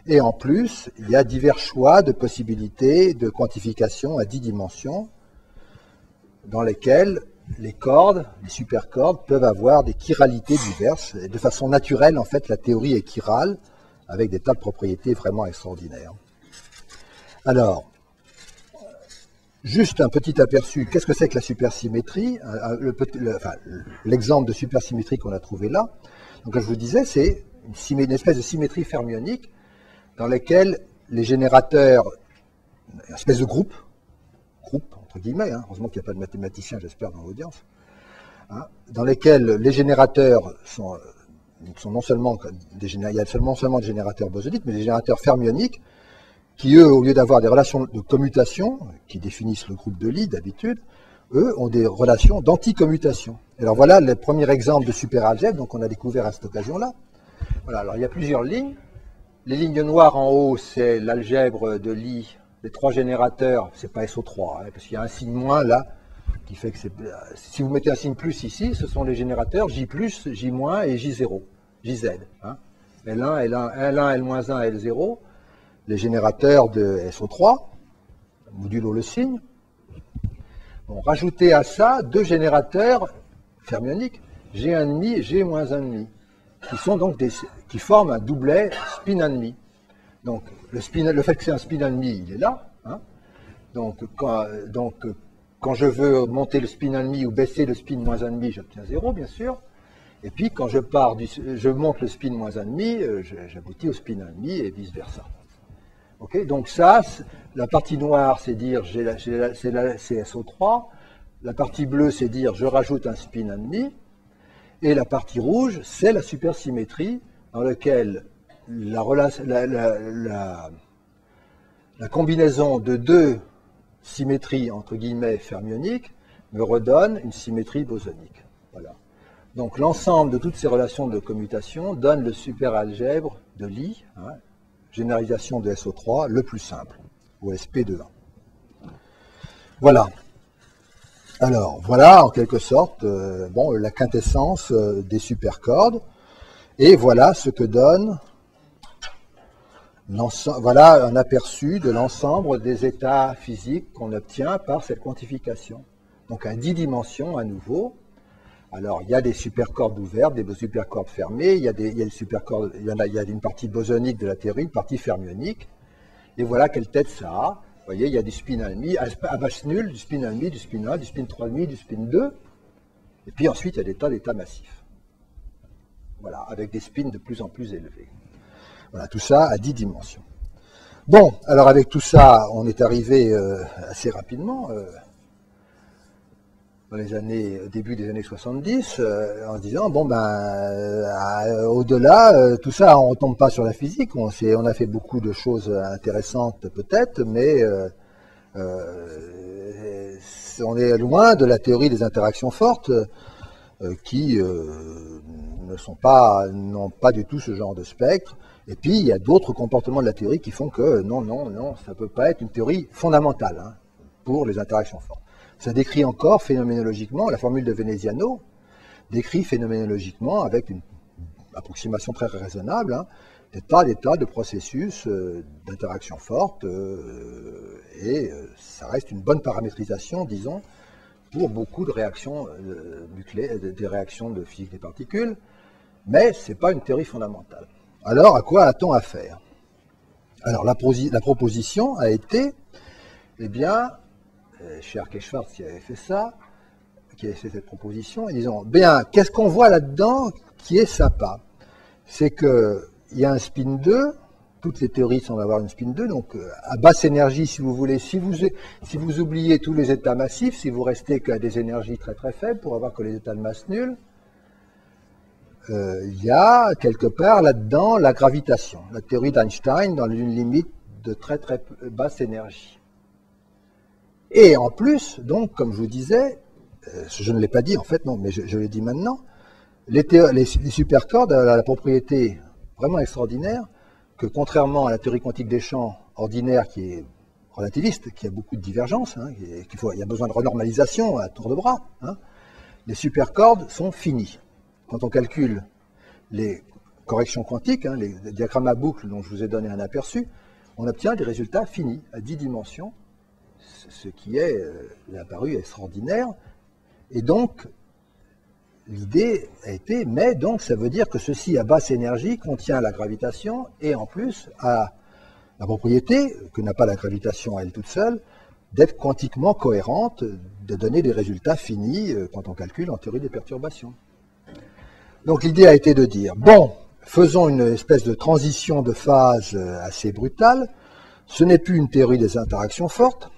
Et en plus, il y a divers choix de possibilités de quantification à 10 dimensions, dans lesquelles les cordes, les supercordes, peuvent avoir des chiralités diverses. Et de façon naturelle, en fait, la théorie est chirale, avec des tas de propriétés vraiment extraordinaires. Alors, juste un petit aperçu, qu'est-ce que c'est que la supersymétrie? L'exemple de supersymétrie qu'on a trouvé là, donc comme je vous disais, c'est une espèce de symétrie fermionique dans laquelle les générateurs une espèce de groupe entre guillemets, hein, heureusement qu'il n'y a pas de mathématiciens, j'espère, dans l'audience, hein, dans lesquels les générateurs sont non seulement il y a seulement des générateurs bosoniques, mais des générateurs fermioniques, qui, eux, au lieu d'avoir des relations de commutation, qui définissent le groupe de Lie d'habitude, eux ont des relations d'anticommutation. Alors voilà le premier exemple de superalgèbre, donc on a découvert à cette occasion-là. Voilà, alors il y a plusieurs lignes. Les lignes noires en haut, c'est l'algèbre de Lie, les trois générateurs, c'est pas SO3, hein, parce qu'il y a un signe moins là, qui fait que c'est. Si vous mettez un signe plus ici, ce sont les générateurs J+, J- et J0, JZ. Hein. L1, L1, L-1, L0, les générateurs de SO3, modulo le signe. Bon, rajoutez à ça deux générateurs fermioniques, G1,5 et G-1,5, qui sont donc qui forment un doublet spin 1,5. Donc le fait que c'est un spin 1,5, il est là. Hein. Donc quand je veux monter le spin 1,5 ou baisser le spin -1,5, j'obtiens 0, bien sûr. Et puis quand je monte le spin -1,5, j'aboutis au spin 1,5 et vice-versa. Okay, donc ça, la partie noire, c'est dire c'est SO3. La partie bleue, c'est dire je rajoute un spin 1,5. Et la partie rouge, c'est la supersymétrie dans laquelle la combinaison de deux symétries, entre guillemets, fermioniques, me redonne une symétrie bosonique. Voilà. Donc l'ensemble de toutes ces relations de commutation donne le superalgèbre de Lie, hein, généralisation de SO3, le plus simple, ou SP de 1. Voilà. Alors, voilà en quelque sorte la quintessence des supercordes. Et voilà ce que donne voilà un aperçu de l'ensemble des états physiques qu'on obtient par cette quantification. Donc à 10 dimensions à nouveau. Alors il y a des supercordes ouvertes, des supercordes fermées, il y a des supercordes, il y a une partie bosonique de la théorie, une partie fermionique. Et voilà quelle tête ça a. Vous voyez, il y a du spin 1,5, à base nulle, du spin 1,5, du spin 1, du spin 3,5, du spin 2. Et puis ensuite, il y a des tas d'états massifs. Voilà, avec des spins de plus en plus élevés. Voilà, tout ça à 10 dimensions. Bon, alors avec tout ça, on est arrivé assez rapidement, dans les années, au début des années 70, en se disant, bon au-delà, tout ça, on ne retombe pas sur la physique, on a fait beaucoup de choses intéressantes peut-être, mais on est loin de la théorie des interactions fortes qui n'ont pas du tout ce genre de spectre. Et puis, il y a d'autres comportements de la théorie qui font que non, ça ne peut pas être une théorie fondamentale, hein, pour les interactions fortes. Ça décrit encore phénoménologiquement, la formule de Veneziano décrit phénoménologiquement, avec une approximation très raisonnable, hein, des tas de processus d'interaction forte, et ça reste une bonne paramétrisation, disons, pour beaucoup de réactions nucléaires, des réactions de physique des particules, mais ce n'est pas une théorie fondamentale. Alors, à quoi a-t-on affaire? Alors, la proposition a été, eh bien, Scherk et Schwarz qui avaient fait ça, qui avaient fait cette proposition, ils disent, bien, qu'est-ce qu'on voit là-dedans qui est sympa? C'est qu'il y a un spin 2, toutes les théories semblent avoir une spin 2, donc à basse énergie, si vous voulez, si vous oubliez tous les états massifs, si vous restez qu'à des énergies très très faibles pour avoir que les états de masse nulle, il y a quelque part là-dedans la gravitation, la théorie d'Einstein dans une limite de très très basse énergie. Et en plus, donc, comme je vous disais, je ne l'ai pas dit en fait, non, mais je l'ai dit maintenant, les supercordes ont la propriété vraiment extraordinaire que, contrairement à la théorie quantique des champs ordinaire qui est relativiste, qui a beaucoup de divergences, hein, il y a besoin de renormalisation à tour de bras, hein, les supercordes sont finies. Quand on calcule les corrections quantiques, hein, les diagrammes à boucle dont je vous ai donné un aperçu, on obtient des résultats finis à 10 dimensions, ce qui est apparu extraordinaire. Et donc, l'idée a été, mais donc ça veut dire que ceci à basse énergie contient la gravitation et en plus a la propriété, que n'a pas la gravitation à elle toute seule, d'être quantiquement cohérente, de donner des résultats finis quand on calcule en théorie des perturbations. Donc l'idée a été de dire, bon, faisons une espèce de transition de phase assez brutale, ce n'est plus une théorie des interactions fortes,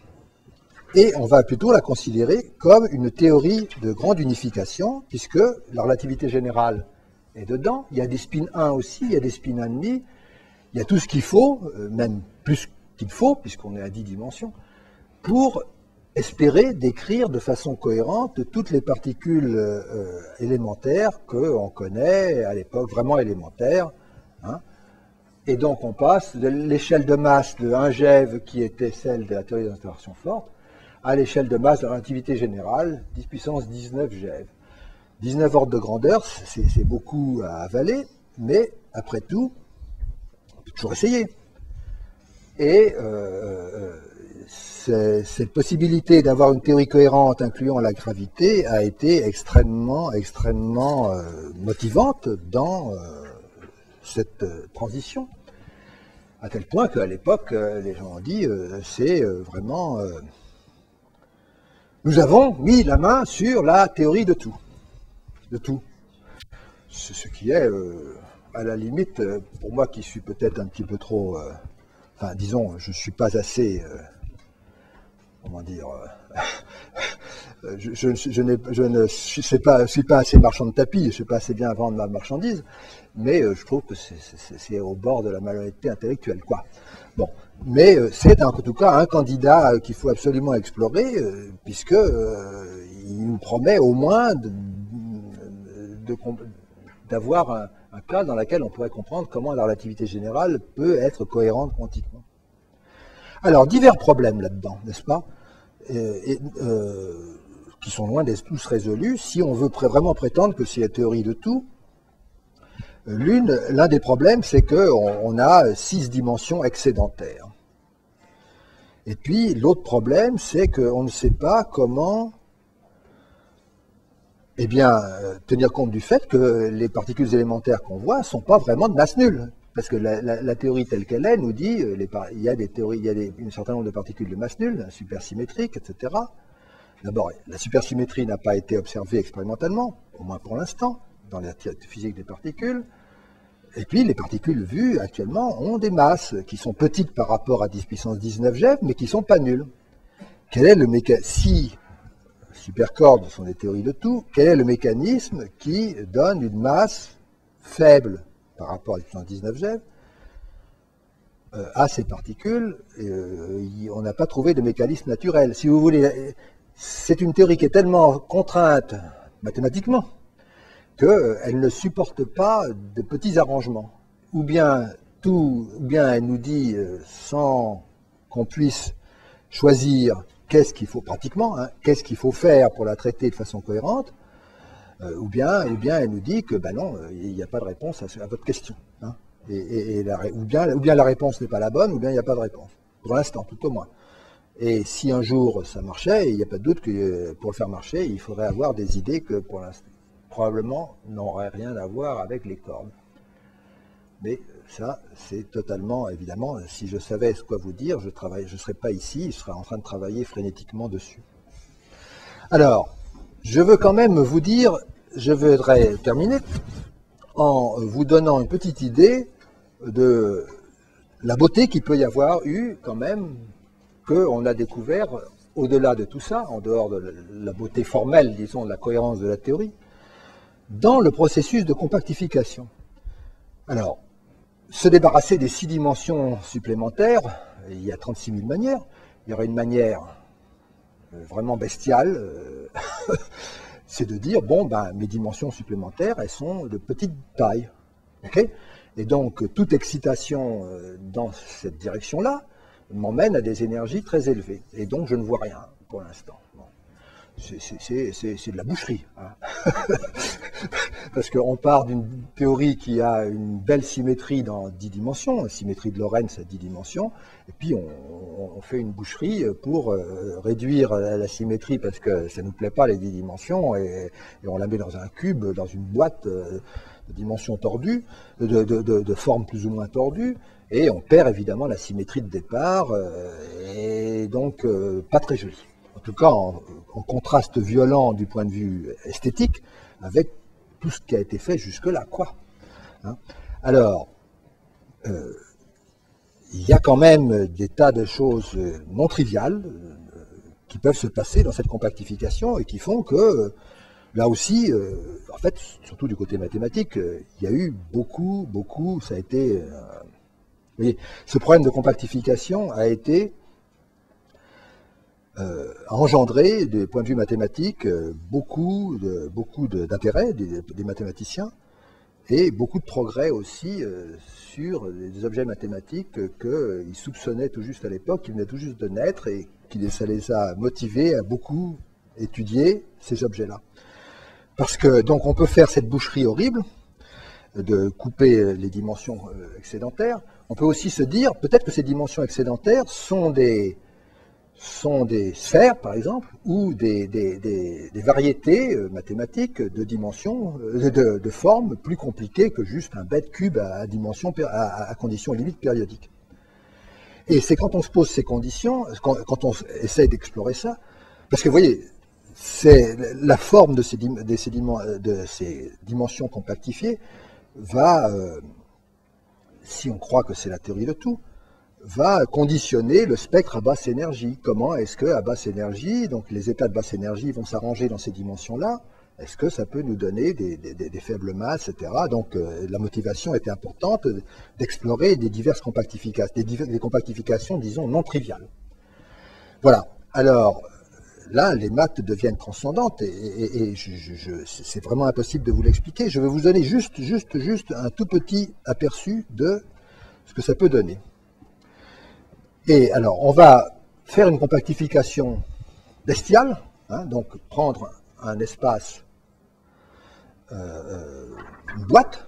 et on va plutôt la considérer comme une théorie de grande unification, puisque la relativité générale est dedans, il y a des spins 1 aussi, il y a des spins 1,5, il y a tout ce qu'il faut, même plus qu'il faut, puisqu'on est à 10 dimensions, pour espérer décrire de façon cohérente toutes les particules élémentaires qu'on connaît à l'époque, vraiment élémentaires. Hein. Et donc on passe de l'échelle de masse de 1 GeV, qui était celle de la théorie des interactions fortes, à l'échelle de masse de la relativité générale, 10 puissance 19 GeV. 19 ordres de grandeur, c'est beaucoup à avaler, mais après tout, on peut toujours essayer. Et cette possibilité d'avoir une théorie cohérente incluant la gravité a été extrêmement motivante dans cette transition, à tel point qu'à l'époque, les gens ont dit, c'est vraiment... nous avons mis la main sur la théorie de tout. De tout. Ce qui est, à la limite, pour moi qui suis peut-être un petit peu trop... enfin, disons, je ne suis pas assez... comment dire... je ne suis pas assez marchand de tapis, je ne sais pas assez bien vendre ma marchandise, mais je trouve que c'est au bord de la malhonnêteté intellectuelle, quoi. Bon, mais c'est en tout cas un candidat qu'il faut absolument explorer, puisque il nous promet au moins d'avoir un cas dans lequel on pourrait comprendre comment la relativité générale peut être cohérente quantiquement. Alors, divers problèmes là-dedans, n'est-ce pas, qui sont loin d'être tous résolus, si on veut vraiment prétendre que c'est la théorie de tout. L'un des problèmes, c'est qu'on a 6 dimensions excédentaires. Et puis, l'autre problème, c'est qu'on ne sait pas comment tenir compte du fait que les particules élémentaires qu'on voit ne sont pas vraiment de masse nulle. Parce que la théorie telle qu'elle est nous dit il y a un certain nombre de particules de masse nulle, supersymétriques, etc. D'abord, la supersymétrie n'a pas été observée expérimentalement, au moins pour l'instant, dans la physique des particules. Et puis, les particules vues actuellement ont des masses qui sont petites par rapport à 10 puissance 19 GeV, mais qui ne sont pas nulles. Quel est le mécanisme, si supercordes sont des théories de tout, quel est le mécanisme qui donne une masse faible par rapport à 10 puissance 19 GeV à ces particules? On n'a pas trouvé de mécanisme naturel. Si vous voulez, c'est une théorie qui est tellement contrainte mathématiquement qu'elle ne supporte pas de petits arrangements. Ou bien elle nous dit, sans qu'on puisse choisir qu'est-ce qu'il faut pratiquement, hein, qu'est-ce qu'il faut faire pour la traiter de façon cohérente, ou bien elle nous dit que non, il n'y a pas de réponse à votre question. Hein, ou bien la réponse n'est pas la bonne, ou bien il n'y a pas de réponse. Pour l'instant, tout au moins. Et si un jour ça marchait, il n'y a pas de doute que pour le faire marcher, il faudrait avoir des idées que pour l'instant, probablement n'auraient rien à voir avec les cordes. Mais ça, c'est totalement, évidemment, si je savais ce quoi vous dire, je ne serais pas ici, je serais en train de travailler frénétiquement dessus. Alors, je veux quand même vous dire, je voudrais terminer en vous donnant une petite idée de la beauté qu'il peut y avoir eu quand même, qu'on a découvert au-delà de tout ça, en dehors de la beauté formelle, disons, de la cohérence de la théorie, dans le processus de compactification. Alors, se débarrasser des 6 dimensions supplémentaires, il y a 36 000 manières. Il y aurait une manière vraiment bestiale, c'est de dire, bon, mes dimensions supplémentaires, elles sont de petite taille. Okay, et donc, toute excitation dans cette direction-là m'emmène à des énergies très élevées. Et donc, je ne vois rien pour l'instant. Bon. C'est de la boucherie. Hein. Parce qu'on part d'une théorie qui a une belle symétrie dans 10 dimensions, la symétrie de Lorentz à 10 dimensions, et puis on fait une boucherie pour réduire la symétrie parce que ça ne nous plaît pas les 10 dimensions, et on la met dans un cube, dans une boîte de dimensions tordues, de forme plus ou moins tordue, et on perd évidemment la symétrie de départ, et donc pas très joli. En tout cas, en contraste violent du point de vue esthétique avec tout ce qui a été fait jusque-là, quoi. Hein. Alors, il il y a quand même des tas de choses non triviales qui peuvent se passer dans cette compactification et qui font que, là aussi, en fait, surtout du côté mathématique, il y a eu beaucoup, ça a été... vous voyez, ce problème de compactification a été engendré, du point de vue mathématique, beaucoup d'intérêt des mathématiciens et beaucoup de progrès aussi sur des objets mathématiques qu'ils soupçonnaient tout juste à l'époque, qui venaient tout juste de naître et ça les a motivés à beaucoup étudier ces objets-là. Parce que, donc, on peut faire cette boucherie horrible de couper les dimensions excédentaires. On peut aussi se dire, peut-être que ces dimensions excédentaires sont des sphères, par exemple, ou des variétés mathématiques de dimensions, de formes plus compliquées que juste un bête cube à conditions limites périodiques. Et c'est quand on se pose ces conditions, quand on essaie d'explorer ça, parce que vous voyez, c'est la forme de ces dimensions compactifiées va, si on croit que c'est la théorie de tout, va conditionner le spectre à basse énergie. Comment est-ce qu'à basse énergie, donc les états de basse énergie vont s'arranger dans ces dimensions-là? Est-ce que ça peut nous donner des faibles masses, etc. Donc la motivation était importante d'explorer des diverses compactifications, des compactifications, disons, non triviales. Voilà. Alors, là, les maths deviennent transcendantes et c'est vraiment impossible de vous l'expliquer. Je vais vous donner juste un tout petit aperçu de ce que ça peut donner. Et alors, on va faire une compactification bestiale, hein, donc prendre un espace, une boîte,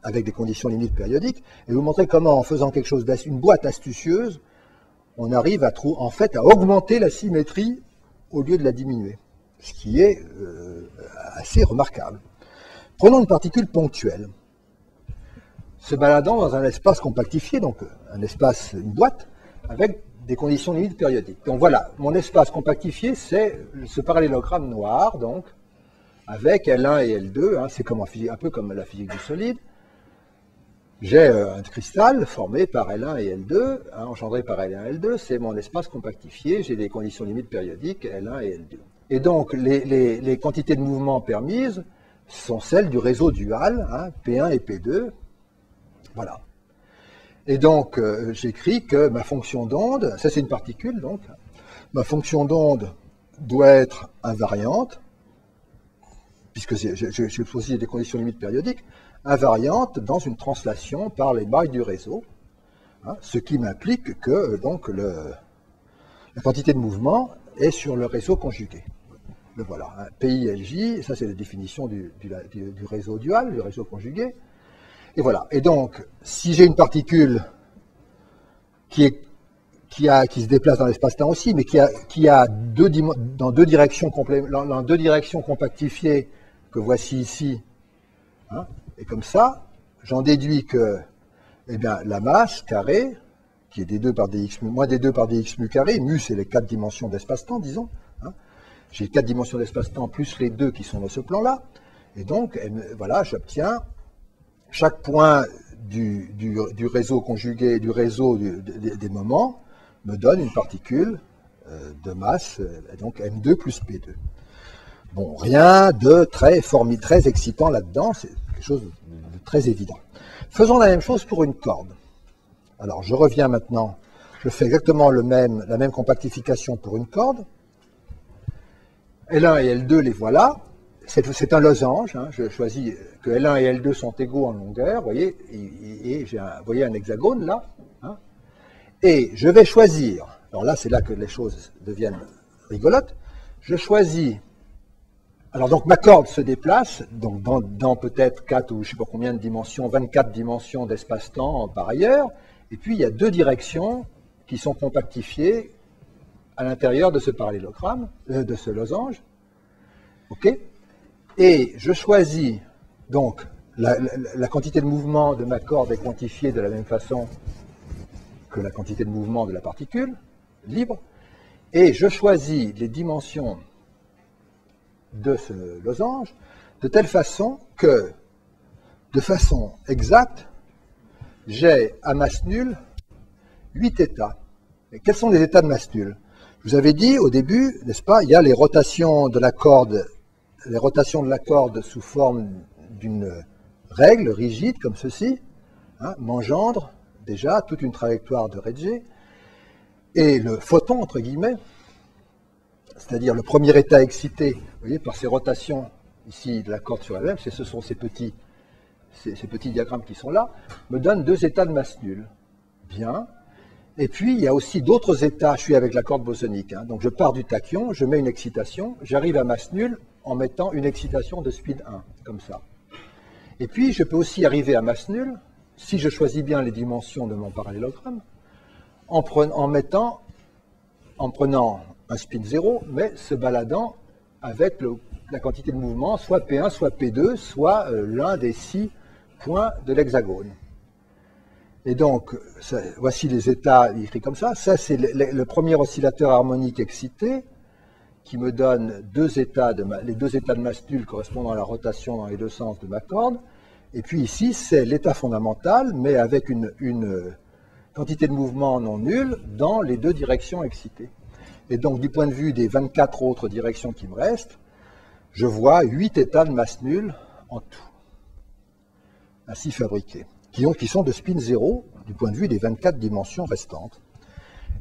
avec des conditions limites périodiques, et vous montrer comment, en faisant quelque chose une boîte astucieuse, on arrive à augmenter la symétrie au lieu de la diminuer, ce qui est assez remarquable. Prenons une particule ponctuelle, se baladant dans un espace compactifié, donc une boîte, avec des conditions limites périodiques. Donc voilà, mon espace compactifié, c'est ce parallélogramme noir, donc, avec L1 et L2, hein, c'est un peu comme la physique du solide. J'ai un cristal formé par L1 et L2, hein, engendré par L1 et L2, c'est mon espace compactifié, j'ai des conditions limites périodiques L1 et L2. Et donc, les quantités de mouvement permises sont celles du réseau dual, hein, P1 et P2, voilà. Et donc, j'écris que ma fonction d'onde, ça c'est une particule, donc, ma fonction d'onde doit être invariante, puisque je suppose des conditions limites périodiques, invariante dans une translation par les mailles du réseau, hein, ce qui m'implique que donc, la quantité de mouvement est sur le réseau conjugué. Le voilà, hein, PILJ, ça c'est la définition du réseau dual, du réseau conjugué. Et voilà. Et donc, si j'ai une particule qui se déplace dans l'espace-temps aussi, mais qui a dans deux directions compactifiées que voici ici, hein, et comme ça, j'en déduis que la masse carrée, qui est d2 par dx mu, moins d2 par dx mu carré, mu c'est les 4 dimensions d'espace-temps, disons, hein, j'ai 4 dimensions d'espace-temps plus les 2 qui sont dans ce plan-là, et donc, voilà, j'obtiens chaque point du réseau conjugué, du réseau des moments, me donne une particule de masse, donc M2 plus P2. Bon, rien de très excitant là-dedans, c'est quelque chose de très évident. Faisons la même chose pour une corde. Alors, je reviens maintenant, je fais exactement la même compactification pour une corde. L1 et L2, les voilà. C'est un losange, hein. Je choisis que L1 et L2 sont égaux en longueur, vous voyez, et j'ai un hexagone là, hein. Et je vais choisir, alors là c'est là que les choses deviennent rigolotes, je choisis, alors donc ma corde se déplace, donc dans peut-être 4 ou je ne sais pas combien de dimensions, 24 dimensions d'espace-temps par ailleurs, et puis il y a deux directions qui sont compactifiées à l'intérieur de ce parallélogramme, de ce losange, ok. Et je choisis, donc, la quantité de mouvement de ma corde est quantifiée de la même façon que la quantité de mouvement de la particule, libre, et je choisis les dimensions de ce losange de telle façon que, de façon exacte, j'ai à masse nulle 8 états. Et quels sont les états de masse nulle? Je vous avais dit au début, n'est-ce pas, il y a les rotations de la corde sous forme d'une règle rigide comme ceci, hein, m'engendre déjà toute une trajectoire de Ricci. Et le photon, entre guillemets, c'est-à-dire le premier état excité, vous voyez, par ces rotations ici de la corde sur elle-même, ce sont ces petits diagrammes qui sont là, me donnent 2 états de masse nulle. Bien. Et puis, il y a aussi d'autres états. Je suis avec la corde bosonique. Hein, donc, je pars du tachyon, je mets une excitation, j'arrive à masse nulle en mettant une excitation de speed 1, comme ça. Et puis, je peux aussi arriver à masse nulle, si je choisis bien les dimensions de mon parallélogramme, en prenant un spin 0, mais se baladant avec la quantité de mouvement, soit P1, soit P2, soit l'un des 6 points de l'hexagone. Et donc, voici les états écrits comme ça. Ça, c'est le premier oscillateur harmonique excité qui me donne les 2 états de masse nulle correspondant à la rotation dans les 2 sens de ma corde. Et puis ici, c'est l'état fondamental, mais avec une quantité de mouvement non nulle dans les 2 directions excitées. Et donc, du point de vue des 24 autres directions qui me restent, je vois 8 états de masse nulle en tout, ainsi fabriqués, qui sont de spin 0 du point de vue des 24 dimensions restantes.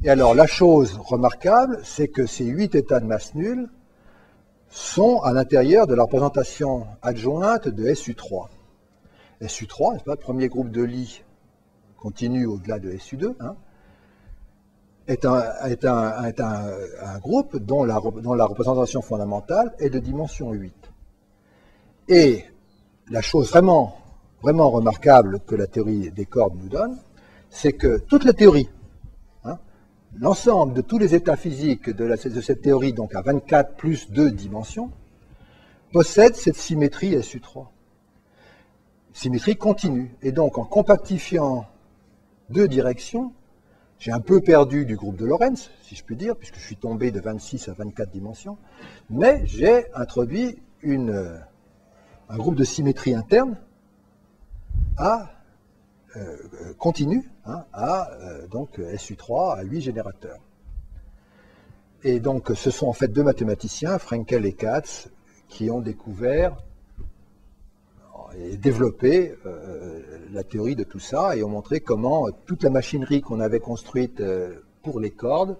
Et alors, la chose remarquable, c'est que ces 8 états de masse nulle sont à l'intérieur de la représentation adjointe de SU3. SU3, n'est-ce pas, le premier groupe de Lie continu au-delà de SU2, hein, est un groupe dont la représentation fondamentale est de dimension 8. Et la chose vraiment remarquable que la théorie des cordes nous donne, c'est que toute la théorie, hein, l'ensemble de tous les états physiques de cette théorie, donc à 24 plus 2 dimensions, possède cette symétrie SU3. Symétrie continue. Et donc, en compactifiant 2 directions, j'ai un peu perdu du groupe de Lorentz, si je puis dire, puisque je suis tombé de 26 à 24 dimensions, mais j'ai introduit un groupe de symétrie interne continu, hein, donc SU3 à 8 générateurs. Et donc ce sont en fait 2 mathématiciens, Frenkel et Katz, qui ont découvert et développé la théorie de tout ça et ont montré comment toute la machinerie qu'on avait construite pour les cordes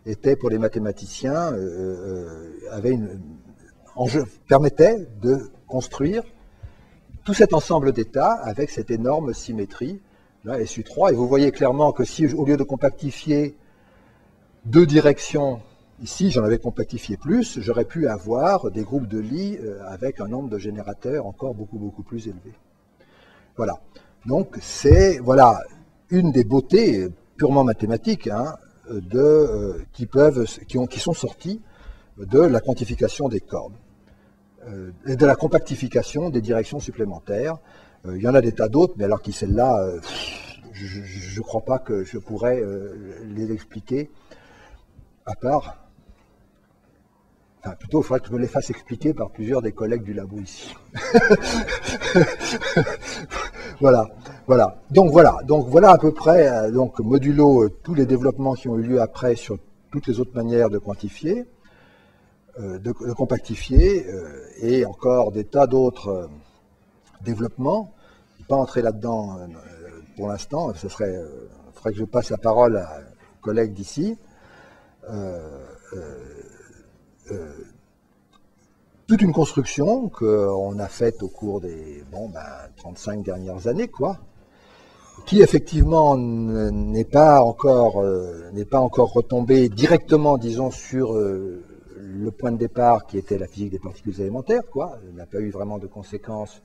était pour les mathématiciens, permettait de construire tout cet ensemble d'états avec cette énorme symétrie, là, SU3. Et vous voyez clairement que si, au lieu de compactifier 2 directions, ici j'en avais compactifié plus, j'aurais pu avoir des groupes de Lie avec un nombre de générateurs encore beaucoup plus élevé. Voilà. Donc c'est une des beautés purement mathématiques, hein, qui sont sorties de la quantification des cordes. Et de la compactification des directions supplémentaires. Il y en a des tas d'autres, mais alors qui celles-là, je ne crois pas que je pourrais les expliquer, à part, enfin plutôt il faudrait que je me les fasse expliquer par plusieurs des collègues du labo ici. Voilà. Donc voilà à peu près, donc modulo tous les développements qui ont eu lieu après sur toutes les autres manières de quantifier. De compactifier et encore des tas d'autres développements. Je ne vais pas entrer là-dedans pour l'instant, il faudrait que je passe la parole à un collègue d'ici. Toute une construction qu'on a faite au cours des 35 dernières années, quoi, qui effectivement n'est pas encore retombée directement, disons, sur le point de départ qui était la physique des particules élémentaires, quoi. Elle n'a pas eu vraiment de conséquences.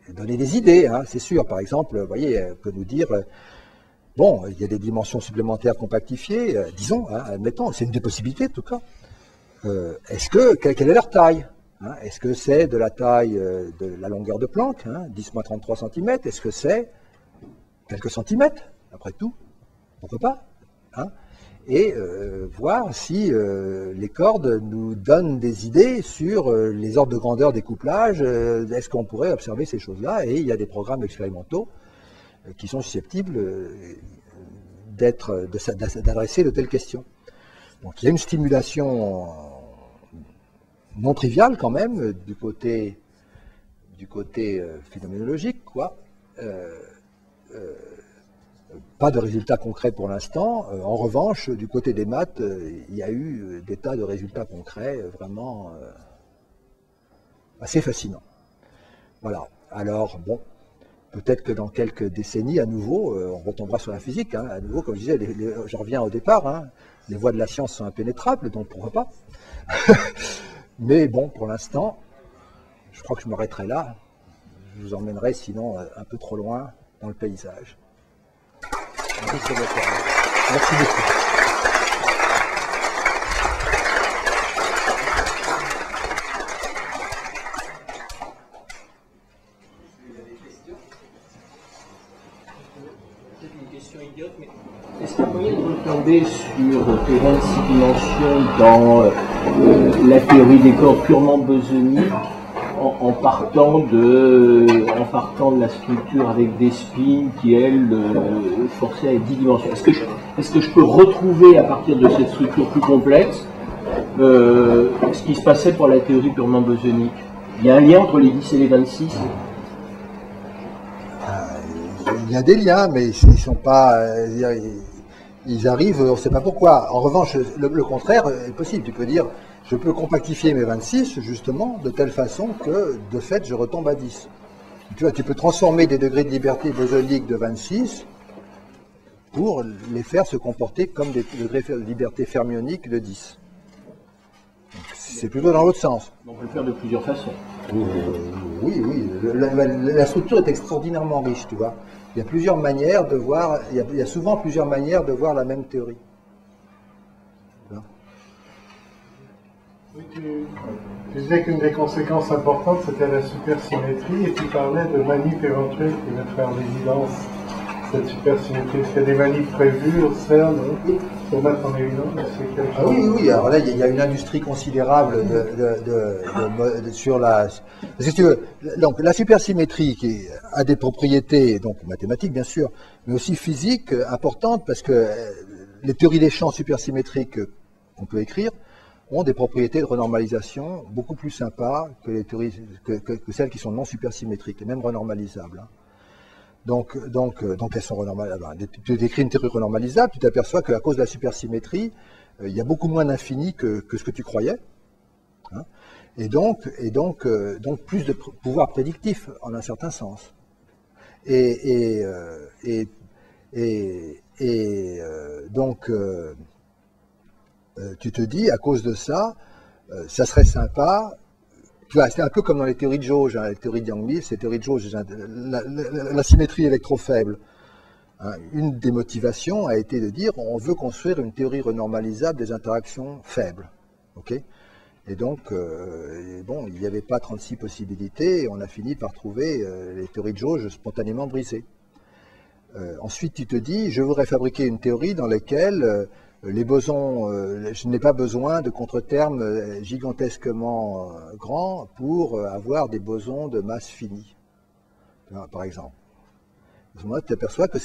Donner des idées, hein, c'est sûr. Par exemple, vous voyez, elle peut nous dire, bon, il y a des dimensions supplémentaires compactifiées, disons, hein, admettons, c'est une des possibilités en tout cas. Quelle est leur taille, hein? Est-ce que c'est de la taille de la longueur de Planck, hein, 10-33 cm? Est-ce que c'est quelques centimètres, après tout? Pourquoi pas, hein? Et voir si les cordes nous donnent des idées sur les ordres de grandeur des couplages, est-ce qu'on pourrait observer ces choses-là? Et il y a des programmes expérimentaux qui sont susceptibles d'adresser de telles questions. Donc il y a une stimulation non triviale quand même du côté phénoménologique, quoi. Pas de résultats concrets pour l'instant. En revanche, du côté des maths, il y a eu des tas de résultats concrets vraiment assez fascinants. Voilà. Alors, bon, peut-être que dans quelques décennies, à nouveau, on retombera sur la physique. Hein. À nouveau, comme je disais, je reviens au départ, hein, les voies de la science sont impénétrables, donc pourquoi pas. Mais bon, pour l'instant, je crois que je m'arrêterai là. Je vous emmènerai sinon un peu trop loin dans le paysage. Merci beaucoup.
Est-ce qu'il y a moyen de retomber sur tes 26 dimensions dans la théorie des corps purement bosonique en partant de la structure avec des spins qui, elle, forçait à 10 dimensions? Est-ce que je peux retrouver à partir de cette structure plus complexe ce qui se passait pour la théorie purement bosonique? Il y a un lien entre les 10 et les 26?
Il y a des liens, mais ils sont pas. Ils arrivent, on ne sait pas pourquoi. En revanche, le contraire est possible. Tu peux dire, je peux compactifier mes 26, justement, de telle façon que, de fait, je retombe à 10. Tu vois, tu peux transformer des degrés de liberté bosonique de 26 pour les faire se comporter comme des degrés de liberté fermionique de 10. C'est plutôt dans l'autre sens.
On peut le faire de plusieurs façons.
Oui. La structure est extraordinairement riche, tu vois. Il y a plusieurs manières de voir, il y a souvent plusieurs manières de voir la même théorie.
Oui, tu disais qu'une des conséquences importantes, c'était la supersymétrie, et tu parlais de manip éventuelle qui mettrait en évidence cette supersymétrie. Est-ce qu'il y a des manips prévues au CERN pour mettre en évidence
Oui. Alors là, il y a une industrie considérable sur la... Parce que si tu veux, donc, la supersymétrie qui a des propriétés, donc mathématiques bien sûr, mais aussi physiques importantes, parce que les théories des champs supersymétriques qu'on peut écrire ont des propriétés de renormalisation beaucoup plus sympas que les théories que celles qui sont non supersymétriques et même renormalisables. Hein. Donc elles sont renormalisables. Tu décris une théorie renormalisable, tu t'aperçois qu'à cause de la supersymétrie, il y a beaucoup moins d'infini que ce que tu croyais. Hein. Et donc plus de pouvoir prédictif en un certain sens. Tu te dis, à cause de ça, ça serait sympa. Tu vois, c'est un peu comme dans les théories de jauge, hein, les théories de Yang-Mills, les théories de jauge, la symétrie électrofaible. Hein, une des motivations a été de dire, on veut construire une théorie renormalisable des interactions faibles. Okay, et donc, il n'y avait pas 36 possibilités, et on a fini par trouver les théories de jauge spontanément brisées. Ensuite, tu te dis, je voudrais fabriquer une théorie dans laquelle les bosons, je n'ai pas besoin de contretermes gigantesquement grands pour avoir des bosons de masse finie, par exemple. À ce moment-là, tu t'aperçois que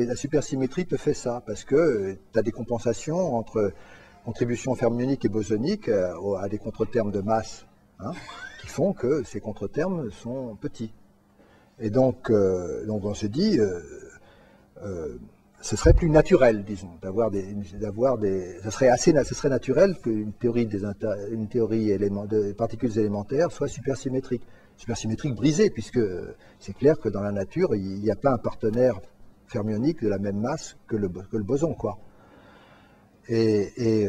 la supersymétrie te fait ça, parce que tu as des compensations entre contribution fermionique et bosonique à des contretermes de masse, hein, qui font que ces contretermes sont petits. Et donc on se dit... ce serait plus naturel, disons, ce serait naturel qu'une théorie de particules élémentaires soit supersymétrique brisée, puisque c'est clair que dans la nature, il n'y a pas un partenaire fermionique de la même masse que le boson, quoi. Et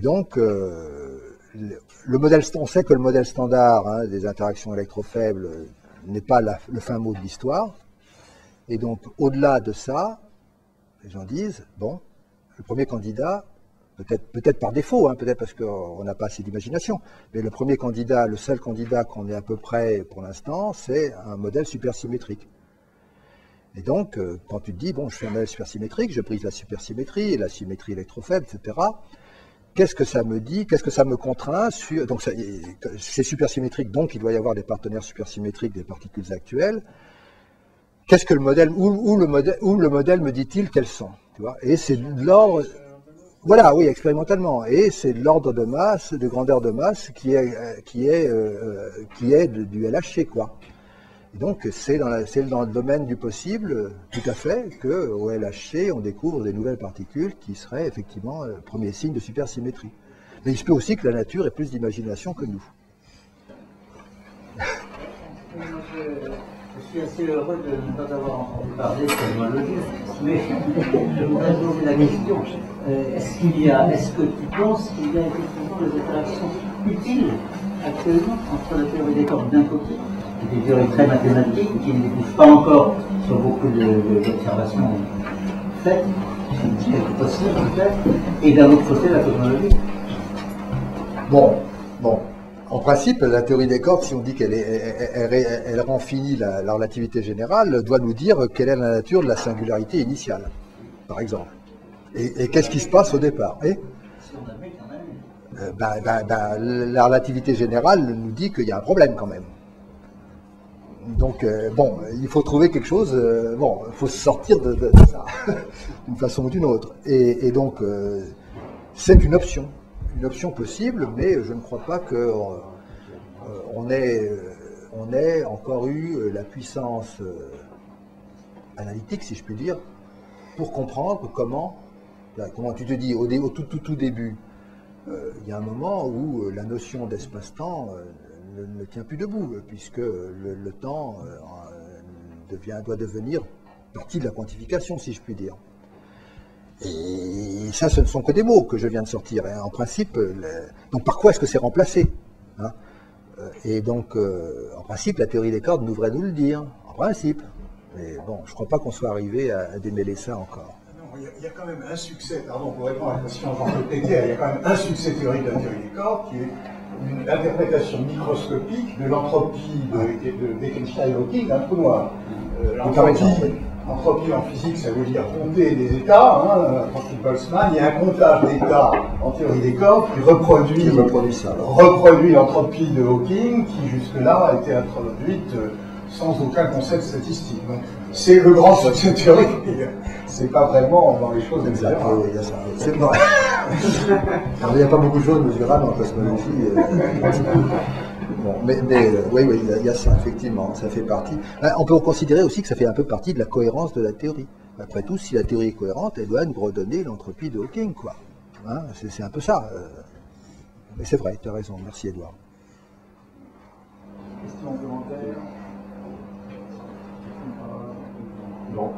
donc, on sait que le modèle standard, hein, des interactions électrofaibles n'est pas le fin mot de l'histoire, et donc, au-delà de ça, les gens disent, bon, le premier candidat, peut-être par défaut, hein, peut-être parce qu'on n'a pas assez d'imagination, mais le premier candidat, le seul candidat qu'on ait à peu près pour l'instant, c'est un modèle supersymétrique. Et donc, quand tu te dis, bon, je fais un modèle supersymétrique, je brise la supersymétrie, la symétrie électrofaible, etc., qu'est-ce que ça me dit, qu'est-ce que ça me contraint sur... Donc, c'est supersymétrique, donc il doit y avoir des partenaires supersymétriques des particules actuelles. qu'est-ce que le modèle, où le modèle me dit-il qu'elles sont, tu vois? Et c'est de l'ordre, voilà, oui, expérimentalement, et c'est de l'ordre de masse, de grandeur de masse qui est du LHC, quoi. Et donc c'est dans le domaine du possible, tout à fait, qu'au LHC on découvre des nouvelles particules qui seraient effectivement le premier signe de supersymétrie. Mais il se peut aussi que la nature ait plus d'imagination que nous.
Je suis assez heureux de ne pas avoir entendu parler de cosmologie, mais je voudrais poser la question. Est-ce que tu penses qu'il y a effectivement des interactions utiles actuellement entre la théorie des cordes d'un côté, qui est une théorie très mathématique, qui ne débouche pas encore sur beaucoup d'observations faites, quelques possibles peut-être, et d'un autre côté la cosmologie?
Bon. En principe, la théorie des cordes, si on dit elle rend finie la relativité générale, doit nous dire quelle est la nature de la singularité initiale, par exemple. Et qu'est-ce qui se passe au départ? La relativité générale nous dit qu'il y a un problème quand même. Donc, il faut trouver quelque chose, il faut se sortir de ça, d'une façon ou d'une autre. Et donc, c'est une option possible, mais je ne crois pas qu'on ait encore eu la puissance analytique, si je puis dire, pour comprendre comment tu te dis, au tout début, il y a un moment où la notion d'espace-temps ne tient plus debout, puisque le temps doit devenir partie de la quantification, si je puis dire. Et ça, ce ne sont que des mots que je viens de sortir. Et en principe, donc par quoi est-ce que c'est remplacé, hein? Et donc, en principe, la théorie des cordes devrait nous le dire, en principe. Mais bon, je ne crois pas qu'on soit arrivé à démêler ça encore.
Non, il y a quand même un succès, pardon, pour répondre à la question de il y a quand même un succès théorique de la théorie des cordes, qui est une interprétation microscopique de l'entropie de Bekenstein-Hawking d'un trou noir. L'entropie en physique, ça veut dire compter des états, l'entropie de Boltzmann. Il y a un comptage d'états en théorie des cordes qui reproduit l'entropie de Hawking, qui jusque-là a été introduite sans aucun concept statistique. Donc, c'est le grand succès théorique, c'est pas vraiment dans les choses mesurables.
Il y a ça. C'est vrai. Alors, il n'y a pas beaucoup de choses mesurables en cosmologie. Bon, mais oui, il y a ça, effectivement, ça fait partie. On peut considérer aussi que ça fait un peu partie de la cohérence de la théorie. Après tout, si la théorie est cohérente, elle doit nous redonner l'entropie de Hawking, quoi. Hein, c'est un peu ça. Mais c'est vrai, tu as raison. Merci, Edouard.
Question complémentaire? Non.